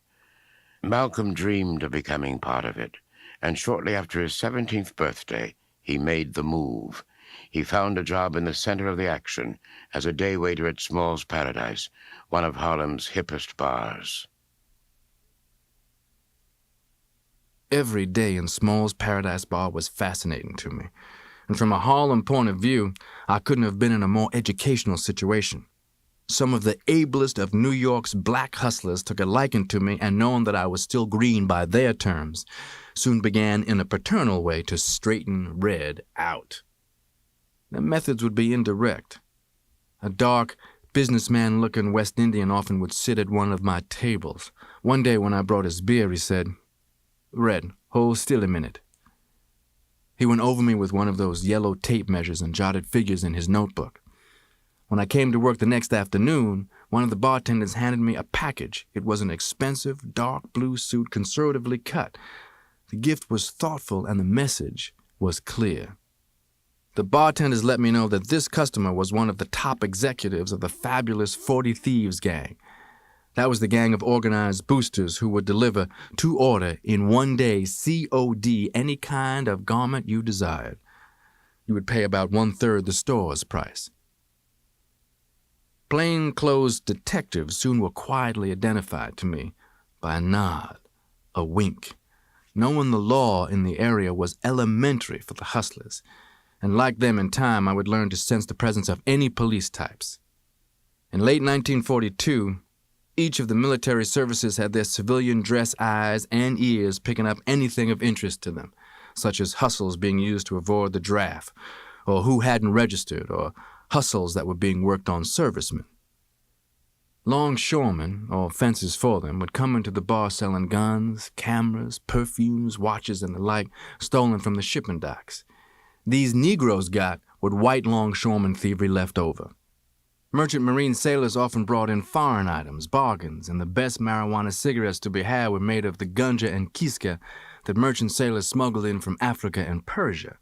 Malcolm dreamed of becoming part of it, and shortly after his 17th birthday, he made the move. He found a job in the center of the action as a day waiter at Small's Paradise, one of Harlem's hippest bars. Every day in Small's Paradise Bar was fascinating to me, and from a Harlem point of view, I couldn't have been in a more educational situation. Some of the ablest of New York's black hustlers took a liking to me, and knowing that I was still green by their terms, soon began in a paternal way to straighten Red out. Their methods would be indirect. A dark, businessman-looking West Indian often would sit at one of my tables. One day when I brought his beer, he said, "Red, hold still a minute." He went over me with one of those yellow tape measures and jotted figures in his notebook. When I came to work the next afternoon, one of the bartenders handed me a package. It was an expensive, dark blue suit, conservatively cut. The gift was thoughtful and the message was clear. The bartenders let me know that this customer was one of the top executives of the fabulous 40 Thieves gang. That was the gang of organized boosters who would deliver to order in one day COD any kind of garment you desired. You would pay about 1/3 the store's price. Plainclothes detectives soon were quietly identified to me by a nod, a wink. Knowing the law in the area was elementary for the hustlers, and like them in time I would learn to sense the presence of any police types. In late 1942, each of the military services had their civilian dress eyes and ears picking up anything of interest to them, such as hustles being used to avoid the draft, or who hadn't registered, or hustles that were being worked on servicemen. Longshoremen, or fences for them, would come into the bar selling guns, cameras, perfumes, watches, and the like, stolen from the shipping docks. These Negroes got what white longshoremen thievery left over. Merchant marine sailors often brought in foreign items, bargains, and the best marijuana cigarettes to be had were made of the ganja and kiska that merchant sailors smuggled in from Africa and Persia.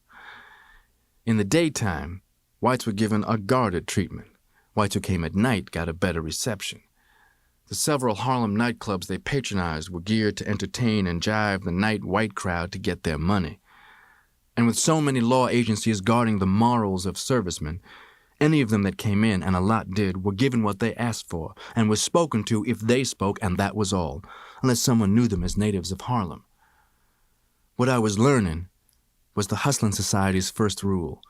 In the daytime, whites were given a guarded treatment. Whites who came at night got a better reception. The several Harlem nightclubs they patronized were geared to entertain and jive the night white crowd to get their money. And with so many law agencies guarding the morals of servicemen, any of them that came in, and a lot did, were given what they asked for, and were spoken to if they spoke, and that was all, unless someone knew them as natives of Harlem. What I was learning was the hustling society's first rule,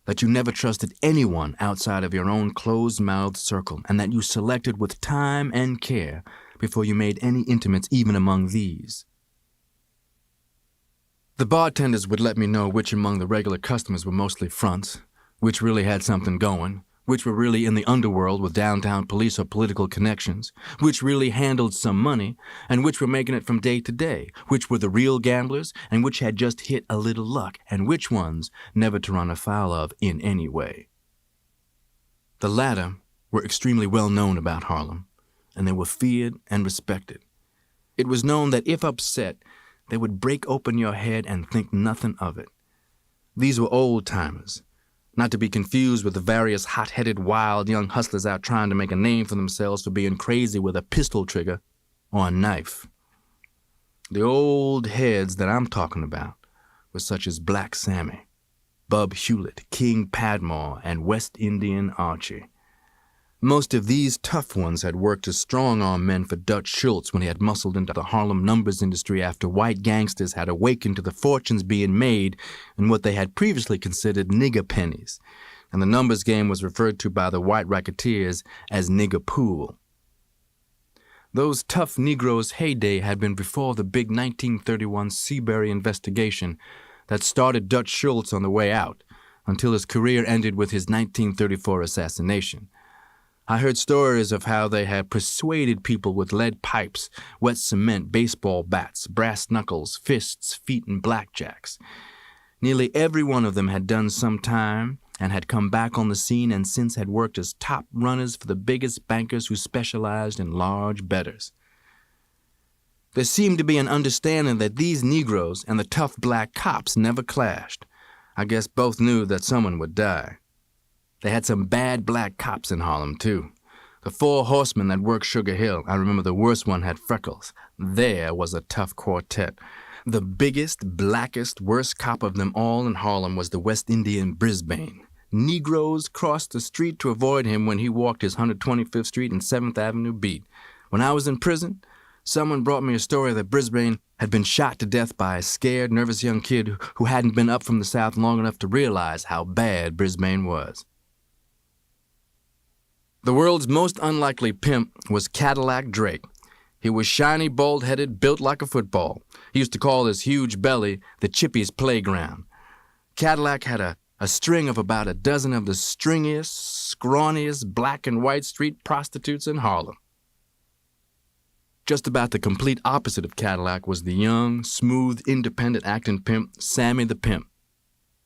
that you never trusted anyone outside of your own closed-mouthed circle, and that you selected with time and care before you made any intimates even among these. The bartenders would let me know which among the regular customers were mostly fronts, which really had something going, which were really in the underworld with downtown police or political connections, which really handled some money, and which were making it from day to day, which were the real gamblers, and which had just hit a little luck, and which ones never to run afoul of in any way. The latter were extremely well known about Harlem, and they were feared and respected. It was known that if upset, they would break open your head and think nothing of it. These were old-timers, not to be confused with the various hot-headed, wild young hustlers out trying to make a name for themselves for being crazy with a pistol trigger or a knife. The old heads that I'm talking about were such as Black Sammy, Bub Hewlett, King Padmore, and West Indian Archie. Most of these tough ones had worked as strong-arm men for Dutch Schultz when he had muscled into the Harlem numbers industry after white gangsters had awakened to the fortunes being made in what they had previously considered nigger pennies, and the numbers game was referred to by the white racketeers as nigger pool. Those tough Negroes' heyday had been before the big 1931 Seabury investigation that started Dutch Schultz on the way out, until his career ended with his 1934 assassination. I heard stories of how they had persuaded people with lead pipes, wet cement, baseball bats, brass knuckles, fists, feet, and blackjacks. Nearly every one of them had done some time and had come back on the scene and since had worked as top runners for the biggest bankers who specialized in large bettors. There seemed to be an understanding that these Negroes and the tough black cops never clashed. I guess both knew that someone would die. They had some bad black cops in Harlem, too. The 4 horsemen that worked Sugar Hill, I remember the worst one had freckles. There was a tough quartet. The biggest, blackest, worst cop of them all in Harlem was the West Indian Brisbane. Negroes crossed the street to avoid him when he walked his 125th Street and 7th Avenue beat. When I was in prison, someone brought me a story that Brisbane had been shot to death by a scared, nervous young kid who hadn't been up from the South long enough to realize how bad Brisbane was. The world's most unlikely pimp was Cadillac Drake. He was shiny, bald-headed, built like a football. He used to call his huge belly the Chippy's playground. Cadillac had a string of about a dozen of the stringiest, scrawniest black and white street prostitutes in Harlem. Just about the complete opposite of Cadillac was the young, smooth, independent acting pimp, Sammy the Pimp.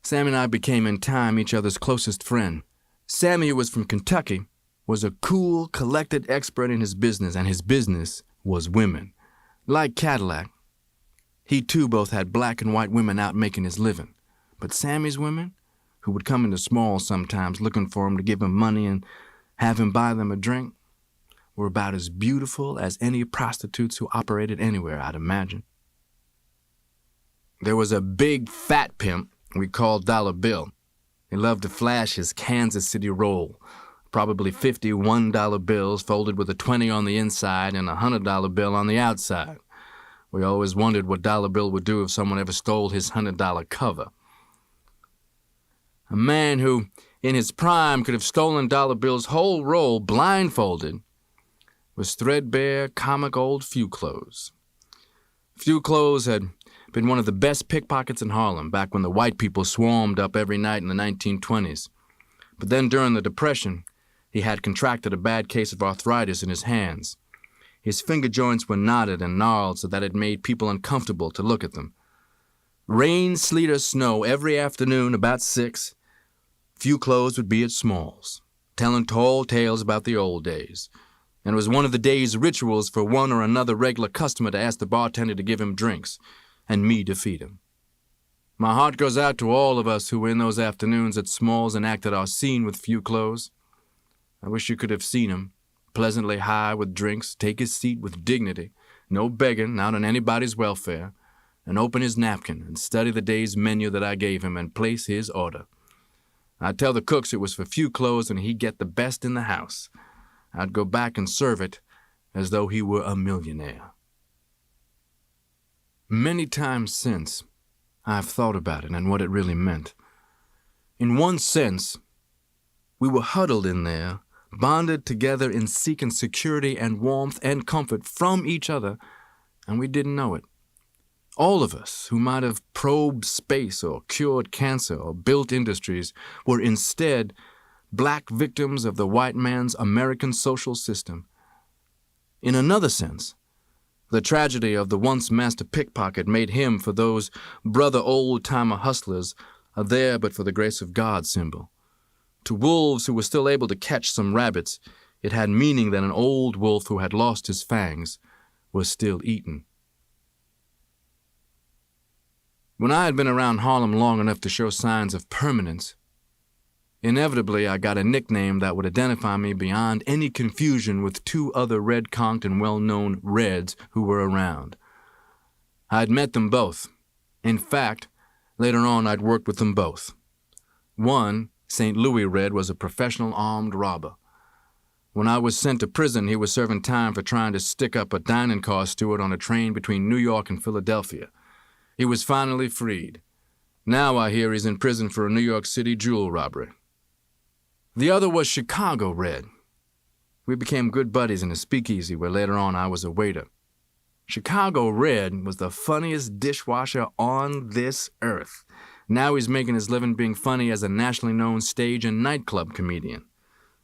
Sammy and I became in time each other's closest friend. Sammy, who was from Kentucky, was a cool, collected expert in his business, and his business was women. Like Cadillac, he too both had black and white women out making his living. But Sammy's women, who would come into Smalls sometimes looking for him to give him money and have him buy them a drink, were about as beautiful as any prostitutes who operated anywhere, I'd imagine. There was a big fat pimp we called Dollar Bill. He loved to flash his Kansas City roll, probably 50 $1 bills folded with a 20 on the inside and a $100 bill on the outside. We always wondered what Dollar Bill would do if someone ever stole his $100 cover. A man who, in his prime, could have stolen Dollar Bill's whole roll blindfolded was threadbare, comic old Few Clothes. Few Clothes had been one of the best pickpockets in Harlem back when the white people swarmed up every night in the 1920s. But then during the Depression, he had contracted a bad case of arthritis in his hands. His finger joints were knotted and gnarled so that it made people uncomfortable to look at them. Rain, sleet, or snow, every afternoon about 6, Few Clothes would be at Smalls, telling tall tales about the old days. And it was one of the day's rituals for one or another regular customer to ask the bartender to give him drinks, and me to feed him. My heart goes out to all of us who were in those afternoons at Smalls and acted our scene with Few Clothes. I wish you could have seen him, pleasantly high with drinks, take his seat with dignity, no begging, not on anybody's welfare, and open his napkin and study the day's menu that I gave him and place his order. I'd tell the cooks it was for Few Clothes and he'd get the best in the house. I'd go back and serve it as though he were a millionaire. Many times since, I've thought about it and what it really meant. In one sense, we were huddled in there, bonded together in seeking security and warmth and comfort from each other, and we didn't know it. All of us who might have probed space or cured cancer or built industries were instead black victims of the white man's American social system. In another sense, the tragedy of the once master pickpocket made him, for those brother old-timer hustlers, a there but for the grace of God symbol. To wolves who were still able to catch some rabbits, it had meaning that an old wolf who had lost his fangs was still eaten. When I had been around Harlem long enough to show signs of permanence, inevitably I got a nickname that would identify me beyond any confusion with two other red-conked and well-known Reds who were around. I'd met them both. In fact, later on I'd worked with them both. One, St. Louis Red, was a professional armed robber. When I was sent to prison, he was serving time for trying to stick up a dining car steward on a train between New York and Philadelphia. He was finally freed. Now I hear he's in prison for a New York City jewel robbery. The other was Chicago Red. We became good buddies in a speakeasy where later on I was a waiter. Chicago Red was the funniest dishwasher on this earth. Now he's making his living being funny as a nationally known stage and nightclub comedian.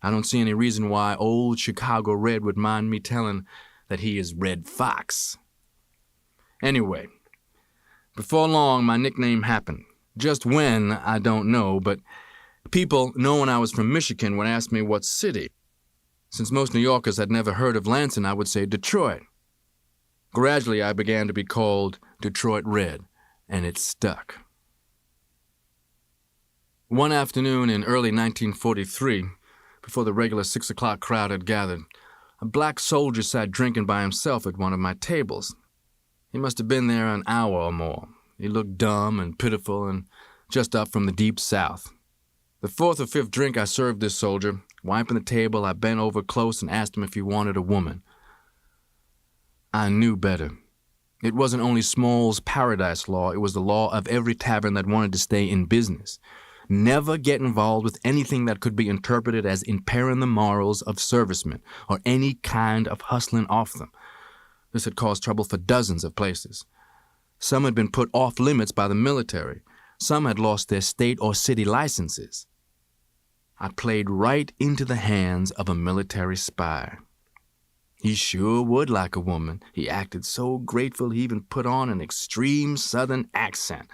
I don't see any reason why old Chicago Red would mind me telling that he is Red Fox. Anyway, before long my nickname happened. Just when, I don't know, but people, knowing I was from Michigan, would ask me what city. Since most New Yorkers had never heard of Lansing, I would say Detroit. Gradually, I began to be called Detroit Red, and it stuck. One afternoon in early 1943, before the regular 6 o'clock crowd had gathered, a black soldier sat drinking by himself at one of my tables. He must have been there an hour or more. He looked dumb and pitiful and just up from the deep South. The fourth or fifth drink I served this soldier, wiping the table, I bent over close and asked him if he wanted a woman. I knew better. It wasn't only Small's paradise law, it was the law of every tavern that wanted to stay in business. Never get involved with anything that could be interpreted as impairing the morals of servicemen or any kind of hustling off them. This had caused trouble for dozens of places. Some had been put off limits by the military. Some had lost their state or city licenses. I played right into the hands of a military spy. He sure would like a woman. He acted so grateful he even put on an extreme Southern accent.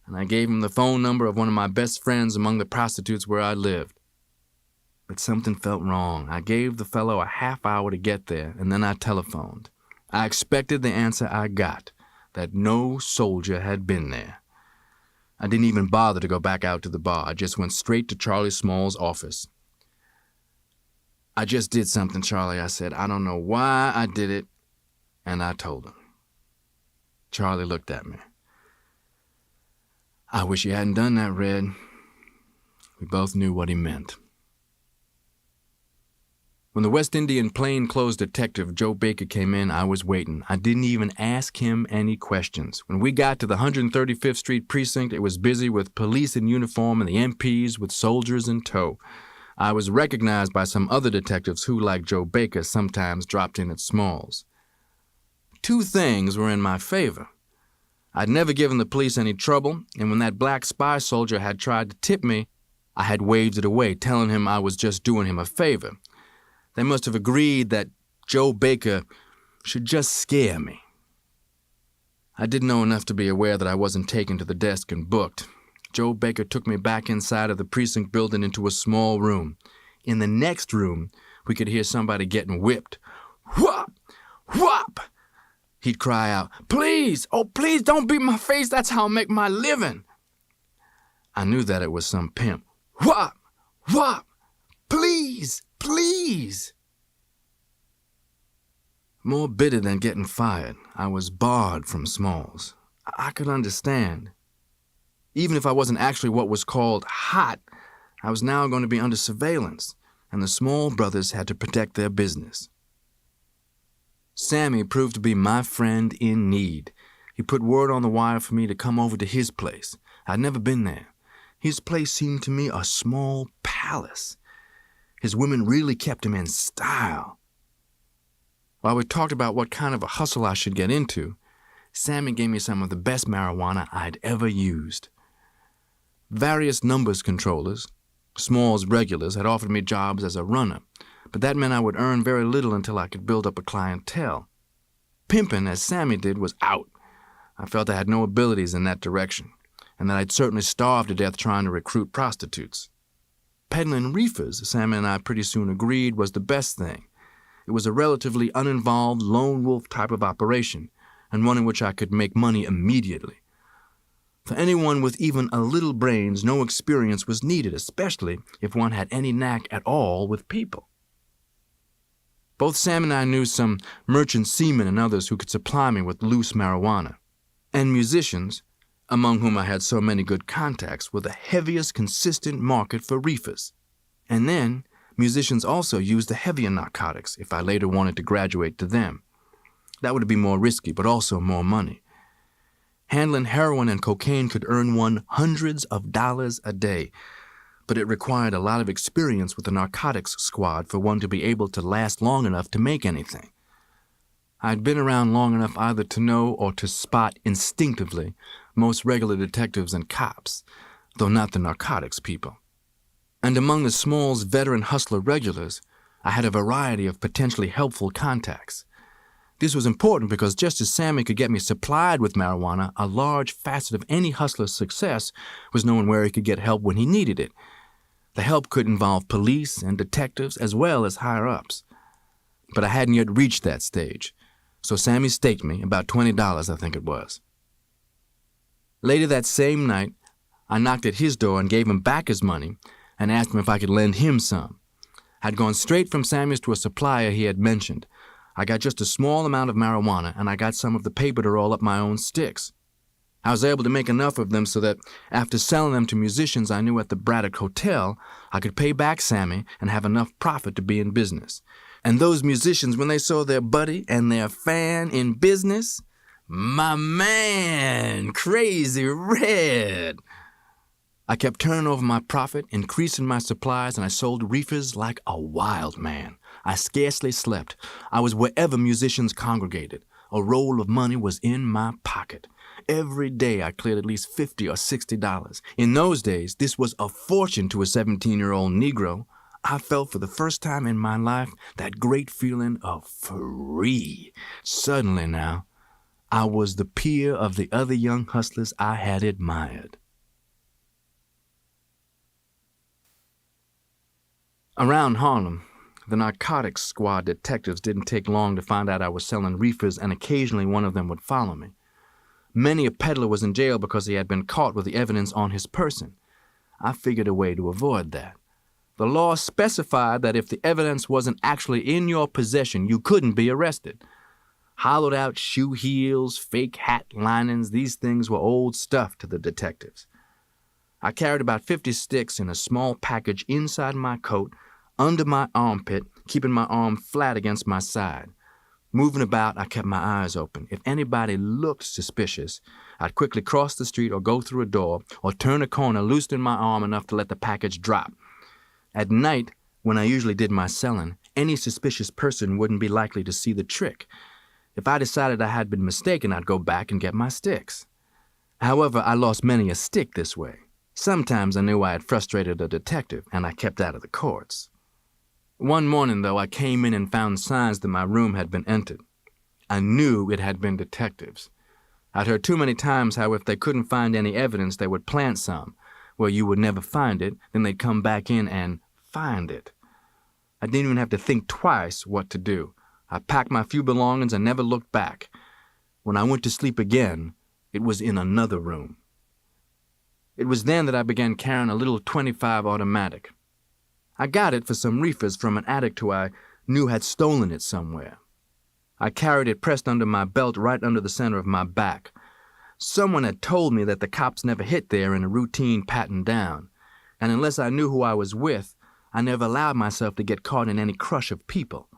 And I gave him the phone number of one of my best friends among the prostitutes where I lived. But something felt wrong. I gave the fellow a half hour to get there, and then I telephoned. I expected the answer I got, that no soldier had been there. I didn't even bother to go back out to the bar. I just went straight to Charlie Small's office. "I just did something, Charlie," I said. "I don't know why I did it." And I told him. Charlie looked at me. "I wish you hadn't done that, Red." We both knew what he meant. When the West Indian plainclothes detective Joe Baker came in, I was waiting. I didn't even ask him any questions. When we got to the 135th Street precinct, it was busy with police in uniform and the MPs with soldiers in tow. I was recognized by some other detectives who, like Joe Baker, sometimes dropped in at Smalls. Two things were in my favor. I'd never given the police any trouble, and when that black spy soldier had tried to tip me, I had waved it away, telling him I was just doing him a favor. They must have agreed that Joe Baker should just scare me. I didn't know enough to be aware that I wasn't taken to the desk and booked. Joe Baker took me back inside of the precinct building into a small room. In the next room, we could hear somebody getting whipped. "Whop! Whop!" He'd cry out, "Please, oh please don't beat my face, that's how I make my living." I knew that it was some pimp. "Whop! Whop! Please! Please!" More bitter than getting fired, I was barred from Smalls. I could understand. Even if I wasn't actually what was called hot, I was now going to be under surveillance, and the Small brothers had to protect their business. Sammy proved to be my friend in need. He put word on the wire for me to come over to his place. I'd never been there. His place seemed to me a small palace. His women really kept him in style. While we talked about what kind of a hustle I should get into, Sammy gave me some of the best marijuana I'd ever used. Various numbers controllers, Small's regulars, had offered me jobs as a runner, but that meant I would earn very little until I could build up a clientele. Pimping, as Sammy did, was out. I felt I had no abilities in that direction, and that I'd certainly starve to death trying to recruit prostitutes. Peddling reefers, Sammy and I pretty soon agreed, was the best thing. It was a relatively uninvolved, lone wolf type of operation, and one in which I could make money immediately. For anyone with even a little brains, no experience was needed, especially if one had any knack at all with people. Both Sam and I knew some merchant seamen and others who could supply me with loose marijuana. And musicians, among whom I had so many good contacts, were the heaviest consistent market for reefers. And then, musicians also used the heavier narcotics if I later wanted to graduate to them. That would be more risky, but also more money. Handling heroin and cocaine could earn one hundreds of dollars a day, but it required a lot of experience with the narcotics squad for one to be able to last long enough to make anything. I'd been around long enough either to know or to spot instinctively most regular detectives and cops, though not the narcotics people. And among the Smalls' veteran hustler regulars, I had a variety of potentially helpful contacts. This was important because just as Sammy could get me supplied with marijuana, a large facet of any hustler's success was knowing where he could get help when he needed it. The help could involve police and detectives as well as higher-ups. But I hadn't yet reached that stage, so Sammy staked me, about $20 I think it was. Later that same night, I knocked at his door and gave him back his money and asked him if I could lend him some. I'd gone straight from Sammy's to a supplier he had mentioned. I got just a small amount of marijuana, and I got some of the paper to roll up my own sticks. I was able to make enough of them so that after selling them to musicians I knew at the Braddock Hotel, I could pay back Sammy and have enough profit to be in business. And those musicians, when they saw their buddy and their fan in business, my man, Crazy Red. I kept turning over my profit, increasing my supplies, and I sold reefers like a wild man. I scarcely slept. I was wherever musicians congregated. A roll of money was in my pocket. Every day I cleared at least $50 or $60. In those days, this was a fortune to a 17-year-old Negro. I felt for the first time in my life that great feeling of free. Suddenly now, I was the peer of the other young hustlers I had admired. Around Harlem, the narcotics squad detectives didn't take long to find out I was selling reefers, and occasionally one of them would follow me. Many a peddler was in jail because he had been caught with the evidence on his person. I figured a way to avoid that. The law specified that if the evidence wasn't actually in your possession, you couldn't be arrested. Hollowed-out shoe heels, fake hat linings, these things were old stuff to the detectives. I carried about 50 sticks in a small package inside my coat, under my armpit, keeping my arm flat against my side. Moving about, I kept my eyes open. If anybody looked suspicious, I'd quickly cross the street or go through a door or turn a corner, loosening my arm enough to let the package drop. At night, when I usually did my selling, any suspicious person wouldn't be likely to see the trick. If I decided I had been mistaken, I'd go back and get my sticks. However, I lost many a stick this way. Sometimes I knew I had frustrated a detective, and I kept out of the courts. One morning, though, I came in and found signs that my room had been entered. I knew it had been detectives. I'd heard too many times how if they couldn't find any evidence, they would plant some, where you would never find it, then they'd come back in and find it. I didn't even have to think twice what to do. I packed my few belongings and never looked back. When I went to sleep again, it was in another room. It was then that I began carrying a little .25 automatic. I got it for some reefers from an addict who I knew had stolen it somewhere. I carried it pressed under my belt right under the center of my back. Someone had told me that the cops never hit there in a routine pat-and down, and unless I knew who I was with, I never allowed myself to get caught in any crush of people.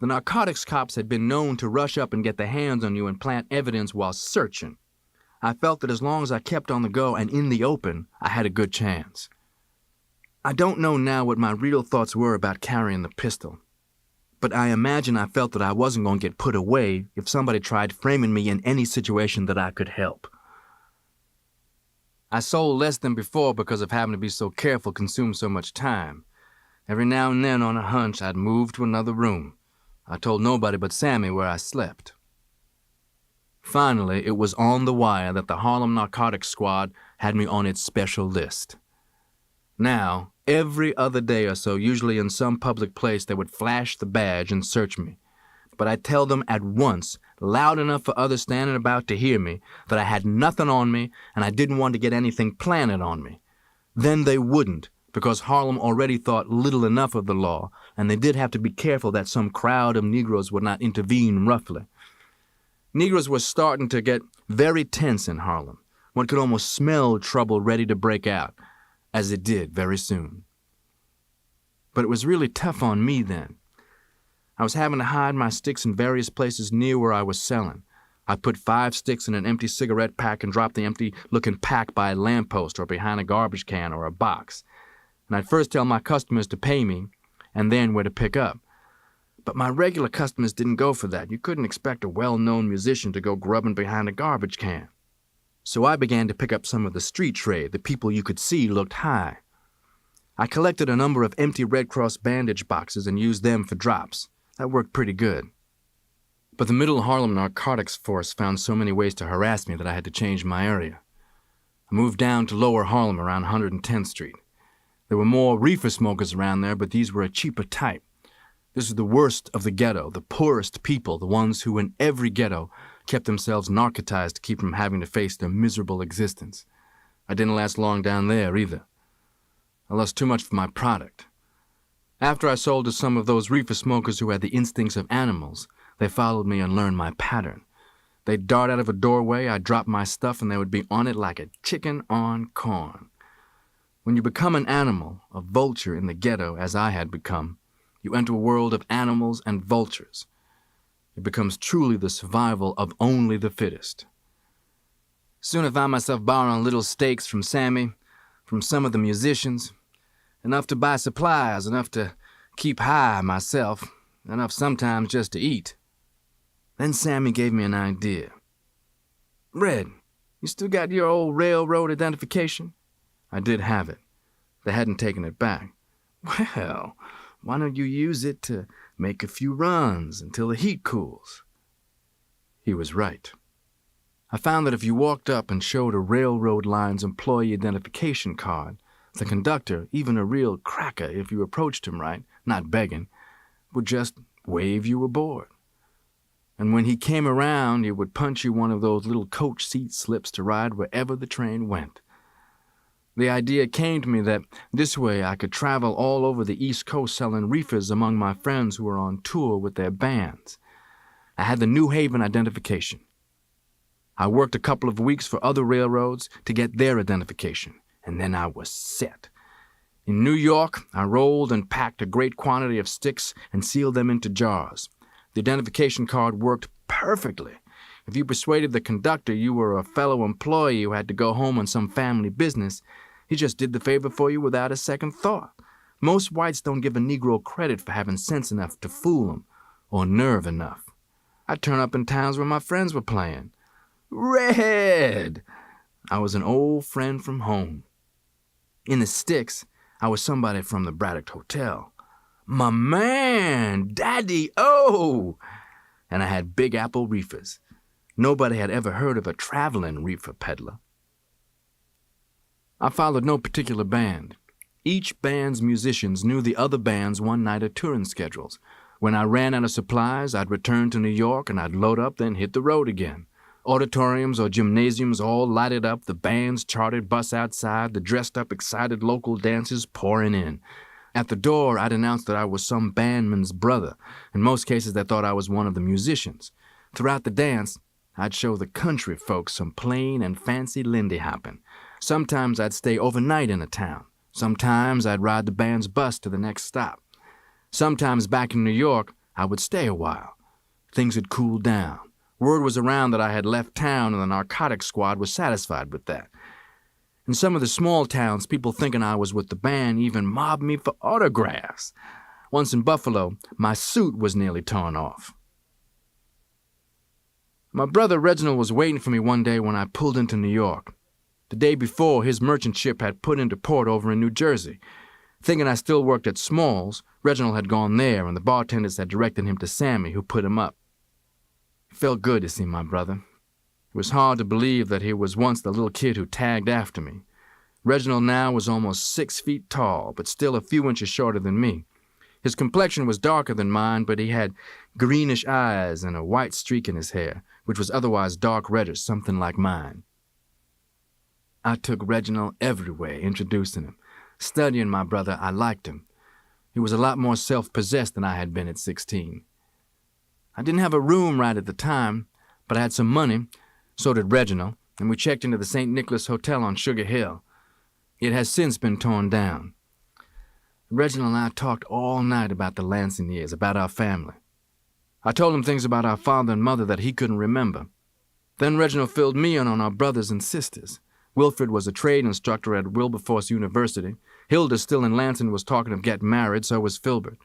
The narcotics cops had been known to rush up and get their hands on you and plant evidence while searching. I felt that as long as I kept on the go and in the open, I had a good chance. I don't know now what my real thoughts were about carrying the pistol, but I imagine I felt that I wasn't going to get put away if somebody tried framing me in any situation that I could help. I sold less than before because of having to be so careful consumed so much time. Every now and then on a hunch, I'd move to another room. I told nobody but Sammy where I slept. Finally, it was on the wire that the Harlem Narcotics Squad had me on its special list. Now, every other day or so, usually in some public place, they would flash the badge and search me. But I'd tell them at once, loud enough for others standing about to hear me, that I had nothing on me and I didn't want to get anything planted on me. Then they wouldn't, because Harlem already thought little enough of the law, and they did have to be careful that some crowd of Negroes would not intervene roughly. Negroes were starting to get very tense in Harlem. One could almost smell trouble ready to break out, as it did very soon. But it was really tough on me then. I was having to hide my sticks in various places near where I was selling. I'd put 5 sticks in an empty cigarette pack and drop the empty-looking pack by a lamppost or behind a garbage can or a box. And I'd first tell my customers to pay me, and then where to pick up. But my regular customers didn't go for that. You couldn't expect a well-known musician to go grubbing behind a garbage can. So I began to pick up some of the street trade, the people you could see looked high. I collected a number of empty Red Cross bandage boxes and used them for drops. That worked pretty good. But the Middle Harlem Narcotics Force found so many ways to harass me that I had to change my area. I moved down to Lower Harlem around 110th Street. There were more reefer smokers around there, but these were a cheaper type. This was the worst of the ghetto, the poorest people, the ones who in every ghetto kept themselves narcotized to keep from having to face their miserable existence. I didn't last long down there either. I lost too much for my product. After I sold to some of those reefer smokers who had the instincts of animals, they followed me and learned my pattern. They'd dart out of a doorway, I'd drop my stuff, and they would be on it like a chicken on corn. When you become an animal, a vulture in the ghetto, as I had become, you enter a world of animals and vultures. It becomes truly the survival of only the fittest. Soon I found myself borrowing little stakes from Sammy, from some of the musicians, enough to buy supplies, enough to keep high myself, enough sometimes just to eat. Then Sammy gave me an idea. "Red, you still got your old railroad identification?" I did have it. They hadn't taken it back. "Well, why don't you use it to make a few runs until the heat cools?" He was right. I found that if you walked up and showed a railroad line's employee identification card, The conductor, even a real cracker if you approached him right, not begging, would just wave you aboard. And when he came around, he would punch you one of those little coach seat slips to ride wherever the train went. The idea came to me that this way I could travel all over the East Coast selling reefers among my friends who were on tour with their bands. I had the New Haven identification. I worked a couple of weeks for other railroads to get their identification, and then I was set. In New York, I rolled and packed a great quantity of sticks and sealed them into jars. The identification card worked perfectly. If you persuaded the conductor you were a fellow employee who had to go home on some family business, he just did the favor for you without a second thought. Most whites don't give a Negro credit for having sense enough to fool them, or nerve enough. I'd turn up in towns where my friends were playing. Red! I was an old friend from home. In the sticks, I was somebody from the Braddock Hotel. My man, Daddy-O! And I had Big Apple reefers. Nobody had ever heard of a traveling reefer peddler. I followed no particular band. Each band's musicians knew the other band's one-nighter touring schedules. When I ran out of supplies, I'd return to New York and I'd load up, then hit the road again. Auditoriums or gymnasiums all lighted up, the band's chartered bus outside, the dressed-up, excited local dancers pouring in. At the door, I'd announce that I was some bandman's brother. In most cases, they thought I was one of the musicians. Throughout the dance, I'd show the country folks some plain and fancy lindy hopping. Sometimes I'd stay overnight in a town. Sometimes I'd ride the band's bus to the next stop. Sometimes back in New York, I would stay a while. Things had cooled down. Word was around that I had left town, and the narcotics squad was satisfied with that. In some of the small towns, people thinking I was with the band even mobbed me for autographs. Once in Buffalo, my suit was nearly torn off. My brother Reginald was waiting for me one day when I pulled into New York. The day before, his merchant ship had put into port over in New Jersey. Thinking I still worked at Small's, Reginald had gone there, and the bartenders had directed him to Sammy, who put him up. It felt good to see my brother. It was hard to believe that he was once the little kid who tagged after me. Reginald now was almost 6 feet tall, but still a few inches shorter than me. His complexion was darker than mine, but he had greenish eyes and a white streak in his hair, which was otherwise dark reddish, something like mine. I took Reginald everywhere, introducing him. Studying my brother, I liked him. He was a lot more self-possessed than I had been at 16. I didn't have a room right at the time, but I had some money, so did Reginald, and we checked into the St. Nicholas Hotel on Sugar Hill. It has since been torn down. Reginald and I talked all night about the Lansing years, about our family. I told him things about our father and mother that he couldn't remember. Then Reginald filled me in on our brothers and sisters. Wilfred was a trade instructor at Wilberforce University. Hilda, still in Lansing, was talking of getting married, so was Filbert.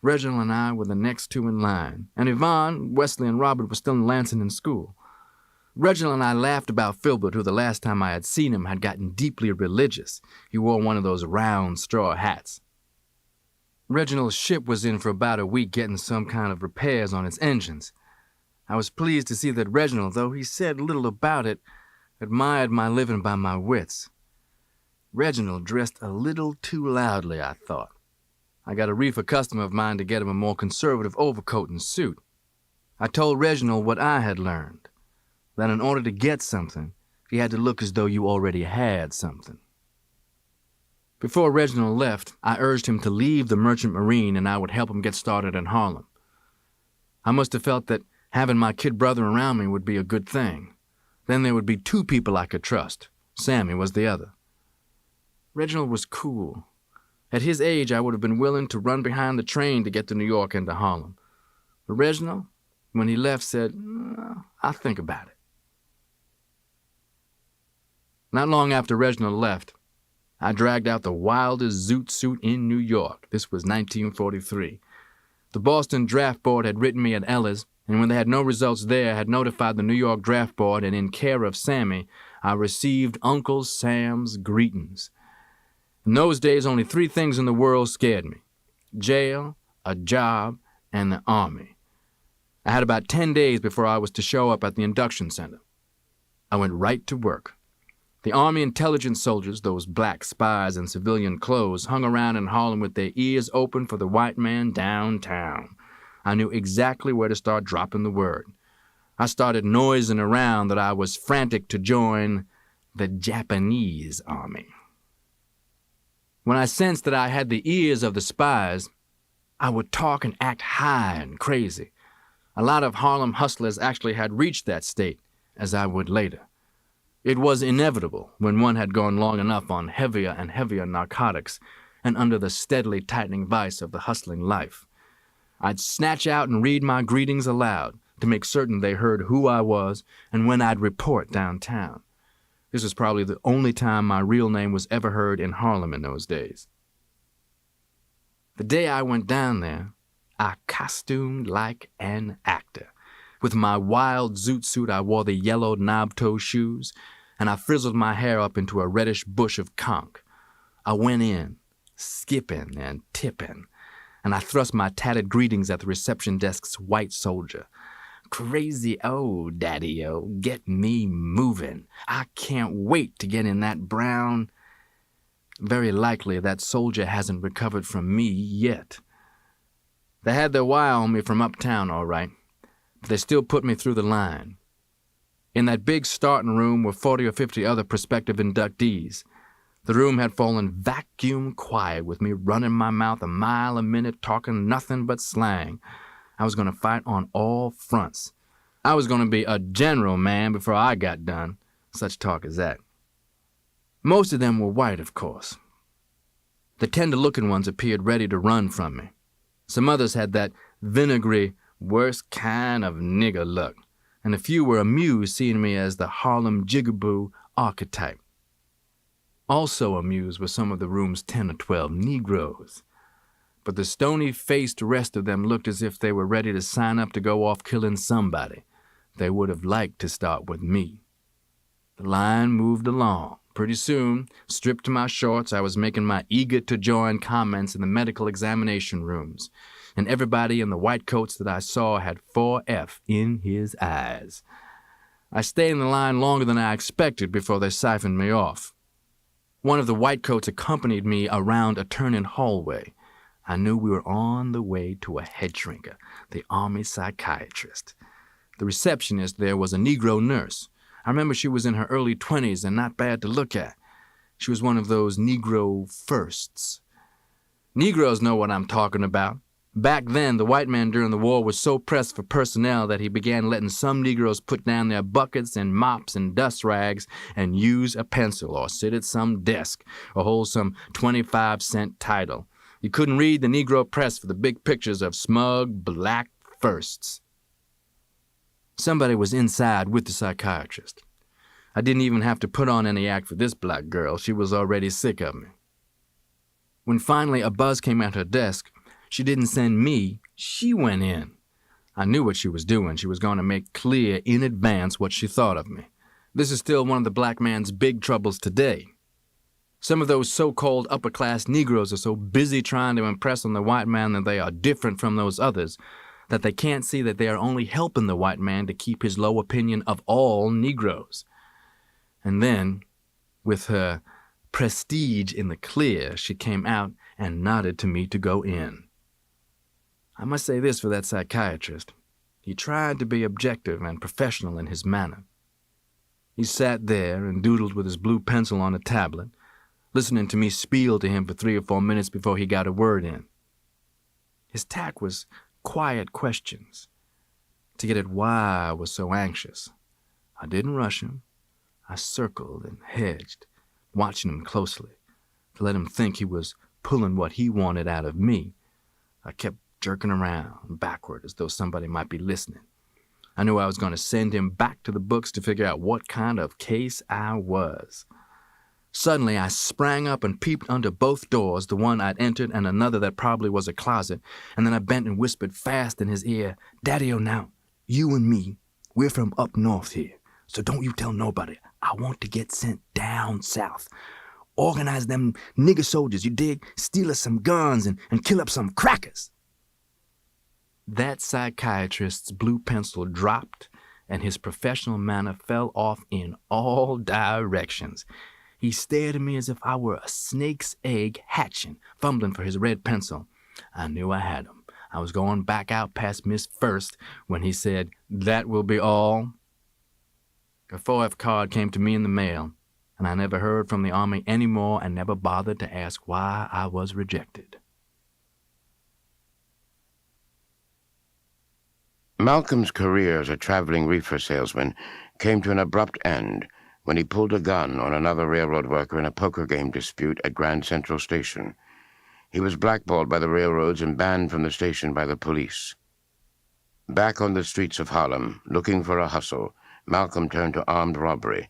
Reginald and I were the next two in line, and Yvonne, Wesley, and Robert were still in Lansing in school. Reginald and I laughed about Filbert, who the last time I had seen him had gotten deeply religious. He wore one of those round straw hats. Reginald's ship was in for about a week getting some kind of repairs on its engines. I was pleased to see that Reginald, though he said little about it, admired my living by my wits. Reginald dressed a little too loudly, I thought. I got a reefer customer of mine to get him a more conservative overcoat and suit. I told Reginald what I had learned, that in order to get something, you had to look as though you already had something. Before Reginald left, I urged him to leave the Merchant Marine and I would help him get started in Harlem. I must have felt that having my kid brother around me would be a good thing. Then there would be two people I could trust. Sammy was the other. Reginald was cool. At his age, I would have been willing to run behind the train to get to New York and to Harlem. But Reginald, when he left, said, I'll think about it. Not long after Reginald left, I dragged out the wildest zoot suit in New York. This was 1943. The Boston Draft Board had written me at Ella's, and when they had no results there, had notified the New York Draft Board, and in care of Sammy, I received Uncle Sam's greetings. In those days, only 3 things in the world scared me: jail, a job, and the Army. I had about 10 days before I was to show up at the induction center. I went right to work. The Army intelligence soldiers, those black spies in civilian clothes, hung around in Harlem with their ears open for the white man downtown. I knew exactly where to start dropping the word. I started noising around that I was frantic to join the Japanese army. When I sensed that I had the ears of the spies, I would talk and act high and crazy. A lot of Harlem hustlers actually had reached that state, as I would later. It was inevitable when one had gone long enough on heavier and heavier narcotics and under the steadily tightening vice of the hustling life. I'd snatch out and read my greetings aloud to make certain they heard who I was and when I'd report downtown. This was probably the only time my real name was ever heard in Harlem in those days. The day I went down there, I costumed like an actor. With my wild zoot suit, I wore the yellow knob-toe shoes, and I frizzled my hair up into a reddish bush of conch. I went in, skipping and tipping, and I thrust my tattered greetings at the reception desk's white soldier. Crazy, oh, daddy-o, get me moving. I can't wait to get in that brown. Very likely that soldier hasn't recovered from me yet. They had their wire on me from uptown, all right, but they still put me through the line. In that big starting room were 40 or 50 other prospective inductees. The room had fallen vacuum quiet with me running my mouth a mile a minute, talking nothing but slang. I was going to fight on all fronts. I was going to be a general, man, before I got done. Such talk as that. Most of them were white, of course. The tender-looking ones appeared ready to run from me. Some others had that vinegary, worst kind of nigger look, and a few were amused seeing me as the Harlem jigaboo archetype. Also amused were some of the room's 10 or 12 Negroes. But the stony-faced rest of them looked as if they were ready to sign up to go off killing somebody. They would have liked to start with me. The line moved along. Pretty soon, stripped to my shorts, I was making my eager-to-join comments in the medical examination rooms, and everybody in the white coats that I saw had 4F in his eyes. I stayed in the line longer than I expected before they siphoned me off. One of the white coats accompanied me around a turning hallway. I knew we were on the way to a head shrinker, the Army psychiatrist. The receptionist there was a Negro nurse. I remember she was in her early 20s and not bad to look at. She was one of those Negro firsts. Negroes know what I'm talking about. Back then, the white man during the war was so pressed for personnel that he began letting some Negroes put down their buckets and mops and dust rags and use a pencil or sit at some desk or hold some 25-cent title. You couldn't read the Negro press for the big pictures of smug black firsts. Somebody was inside with the psychiatrist. I didn't even have to put on any act for this black girl. She was already sick of me. When finally a buzz came at her desk, she didn't send me, she went in. I knew what she was doing. She was going to make clear in advance what she thought of me. This is still one of the black man's big troubles today. Some of those so-called upper-class Negroes are so busy trying to impress on the white man that they are different from those others, that they can't see that they are only helping the white man to keep his low opinion of all Negroes. And then, with her prestige in the clear, she came out and nodded to me to go in. I must say this for that psychiatrist. He tried to be objective and professional in his manner. He sat there and doodled with his blue pencil on a tablet, listening to me spiel to him for 3 or 4 minutes before he got a word in. His tack was quiet questions, to get at why I was so anxious. I didn't rush him. I circled and hedged, watching him closely, to let him think he was pulling what he wanted out of me. I kept jerking around backward as though somebody might be listening. I knew I was going to send him back to the books to figure out what kind of case I was. Suddenly, I sprang up and peeped under both doors, the one I'd entered and another that probably was a closet, and then I bent and whispered fast in his ear, "Daddy-o, now, you and me, we're from up north here, so don't you tell nobody. I want to get sent down south. Organize them nigger soldiers, you dig? Steal us some guns and kill up some crackers." That psychiatrist's blue pencil dropped and his professional manner fell off in all directions. He stared at me as if I were a snake's egg hatching, fumbling for his red pencil. I knew I had him. I was going back out past Miss First when he said, "That will be all." A 4F card came to me in the mail, and I never heard from the Army anymore and never bothered to ask why I was rejected. Malcolm's career as a traveling reefer salesman came to an abrupt end when he pulled a gun on another railroad worker in a poker game dispute at Grand Central Station. He was blackballed by the railroads and banned from the station by the police. Back on the streets of Harlem, looking for a hustle, Malcolm turned to armed robbery.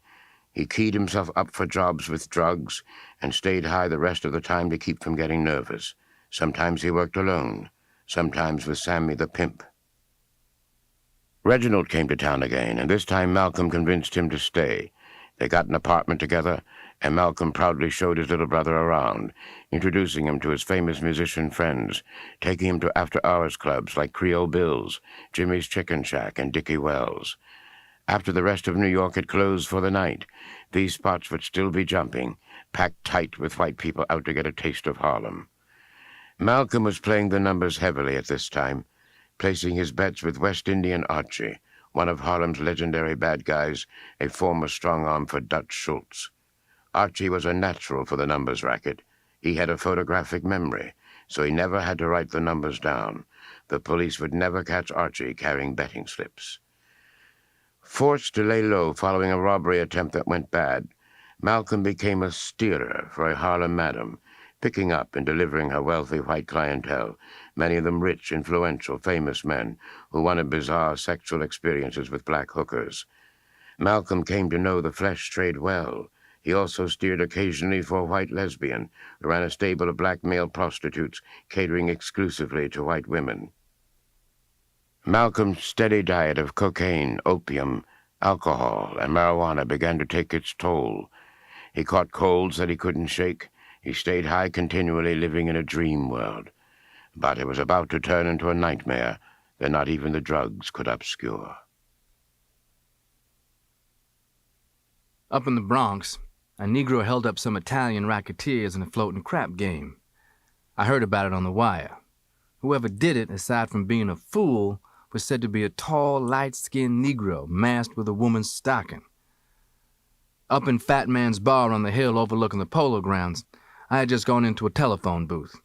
He keyed himself up for jobs with drugs and stayed high the rest of the time to keep from getting nervous. Sometimes he worked alone, sometimes with Sammy the pimp. Reginald came to town again, and this time Malcolm convinced him to stay. They got an apartment together, and Malcolm proudly showed his little brother around, introducing him to his famous musician friends, taking him to after-hours clubs like Creole Bill's, Jimmy's Chicken Shack, and Dickie Wells. After the rest of New York had closed for the night, these spots would still be jumping, packed tight with white people out to get a taste of Harlem. Malcolm was playing the numbers heavily at this time, placing his bets with West Indian Archie, one of Harlem's legendary bad guys, a former strong-arm for Dutch Schultz. Archie was a natural for the numbers racket. He had a photographic memory, so he never had to write the numbers down. The police would never catch Archie carrying betting slips. Forced to lay low following a robbery attempt that went bad, Malcolm became a steerer for a Harlem madam, picking up and delivering her wealthy white clientele, many of them rich, influential, famous men who wanted bizarre sexual experiences with black hookers. Malcolm came to know the flesh trade well. He also steered occasionally for a white lesbian who ran a stable of black male prostitutes catering exclusively to white women. Malcolm's steady diet of cocaine, opium, alcohol, and marijuana began to take its toll. He caught colds that he couldn't shake. He stayed high continually, living in a dream world. But it was about to turn into a nightmare that not even the drugs could obscure. Up in the Bronx, a Negro held up some Italian racketeers in a floating crap game. I heard about it on the wire. Whoever did it, aside from being a fool, was said to be a tall, light-skinned Negro masked with a woman's stocking. Up in Fat Man's bar on the hill overlooking the polo grounds, I had just gone into a telephone booth.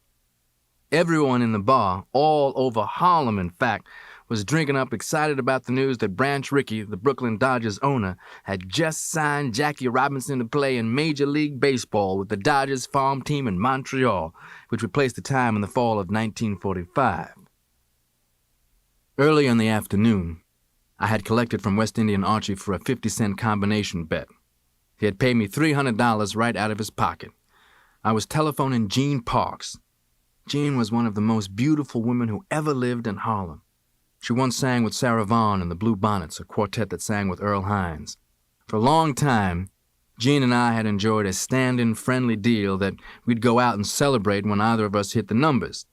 Everyone in the bar, all over Harlem in fact, was drinking up excited about the news that Branch Rickey, the Brooklyn Dodgers owner, had just signed Jackie Robinson to play in Major League Baseball with the Dodgers farm team in Montreal, which would place the time in the fall of 1945. Early in the afternoon, I had collected from West Indian Archie for a 50-cent combination bet. He had paid me $300 right out of his pocket. I was telephoning Jean Parks. Jean was one of the most beautiful women who ever lived in Harlem. She once sang with Sarah Vaughan and the Blue Bonnets, a quartet that sang with Earl Hines. For a long time, Jean and I had enjoyed a stand-in friendly deal that we'd go out and celebrate when either of us hit the numbers.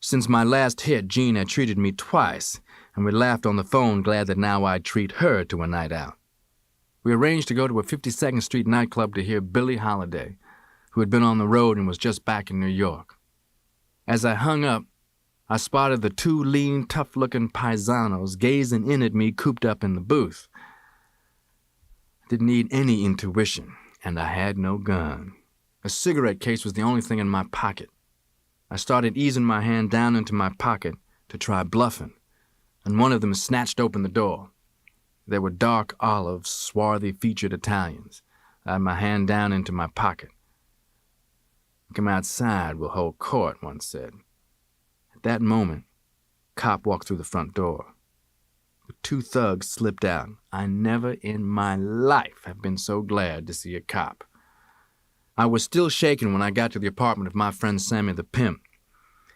Since my last hit, Jean had treated me twice, and we laughed on the phone, glad that now I'd treat her to a night out. We arranged to go to a 52nd Street nightclub to hear Billie Holiday, who had been on the road and was just back in New York. As I hung up, I spotted the two lean, tough-looking paisanos gazing in at me cooped up in the booth. I didn't need any intuition, and I had no gun. A cigarette case was the only thing in my pocket. I started easing my hand down into my pocket to try bluffing, and one of them snatched open the door. They were dark olive, swarthy-featured Italians. I had my hand down into my pocket. "Come outside, we'll hold court," one said. At that moment, a cop walked through the front door. The two thugs slipped out. I never in my life have been so glad to see a cop. I was still shaking when I got to the apartment of my friend Sammy the Pimp.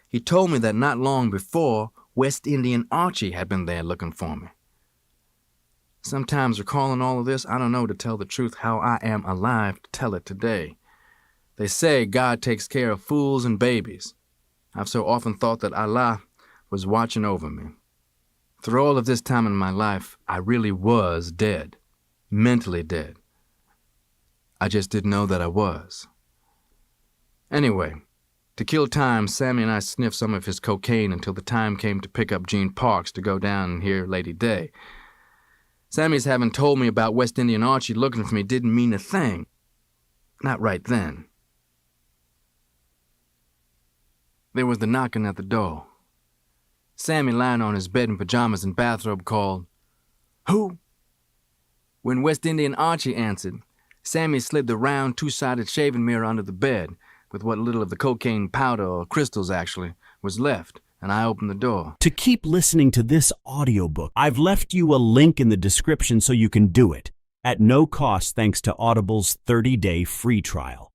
He told me that not long before, West Indian Archie had been there looking for me. Sometimes recalling all of this, I don't know, to tell the truth, how I am alive to tell it today. They say God takes care of fools and babies. I've so often thought that Allah was watching over me. Through all of this time in my life, I really was dead. Mentally dead. I just didn't know that I was. Anyway, to kill time, Sammy and I sniffed some of his cocaine until the time came to pick up Gene Parks to go down and hear Lady Day. Sammy's having told me about West Indian Archie looking for me didn't mean a thing. Not right then. There was the knocking at the door. Sammy, lying on his bed in pajamas and bathrobe, called, "Who?" When West Indian Archie answered, Sammy slid the round, two-sided shaving mirror under the bed, with what little of the cocaine powder, or crystals actually, was left, and I opened the door. To keep listening to this audiobook, I've left you a link in the description so you can do it, at no cost thanks to Audible's 30-day free trial.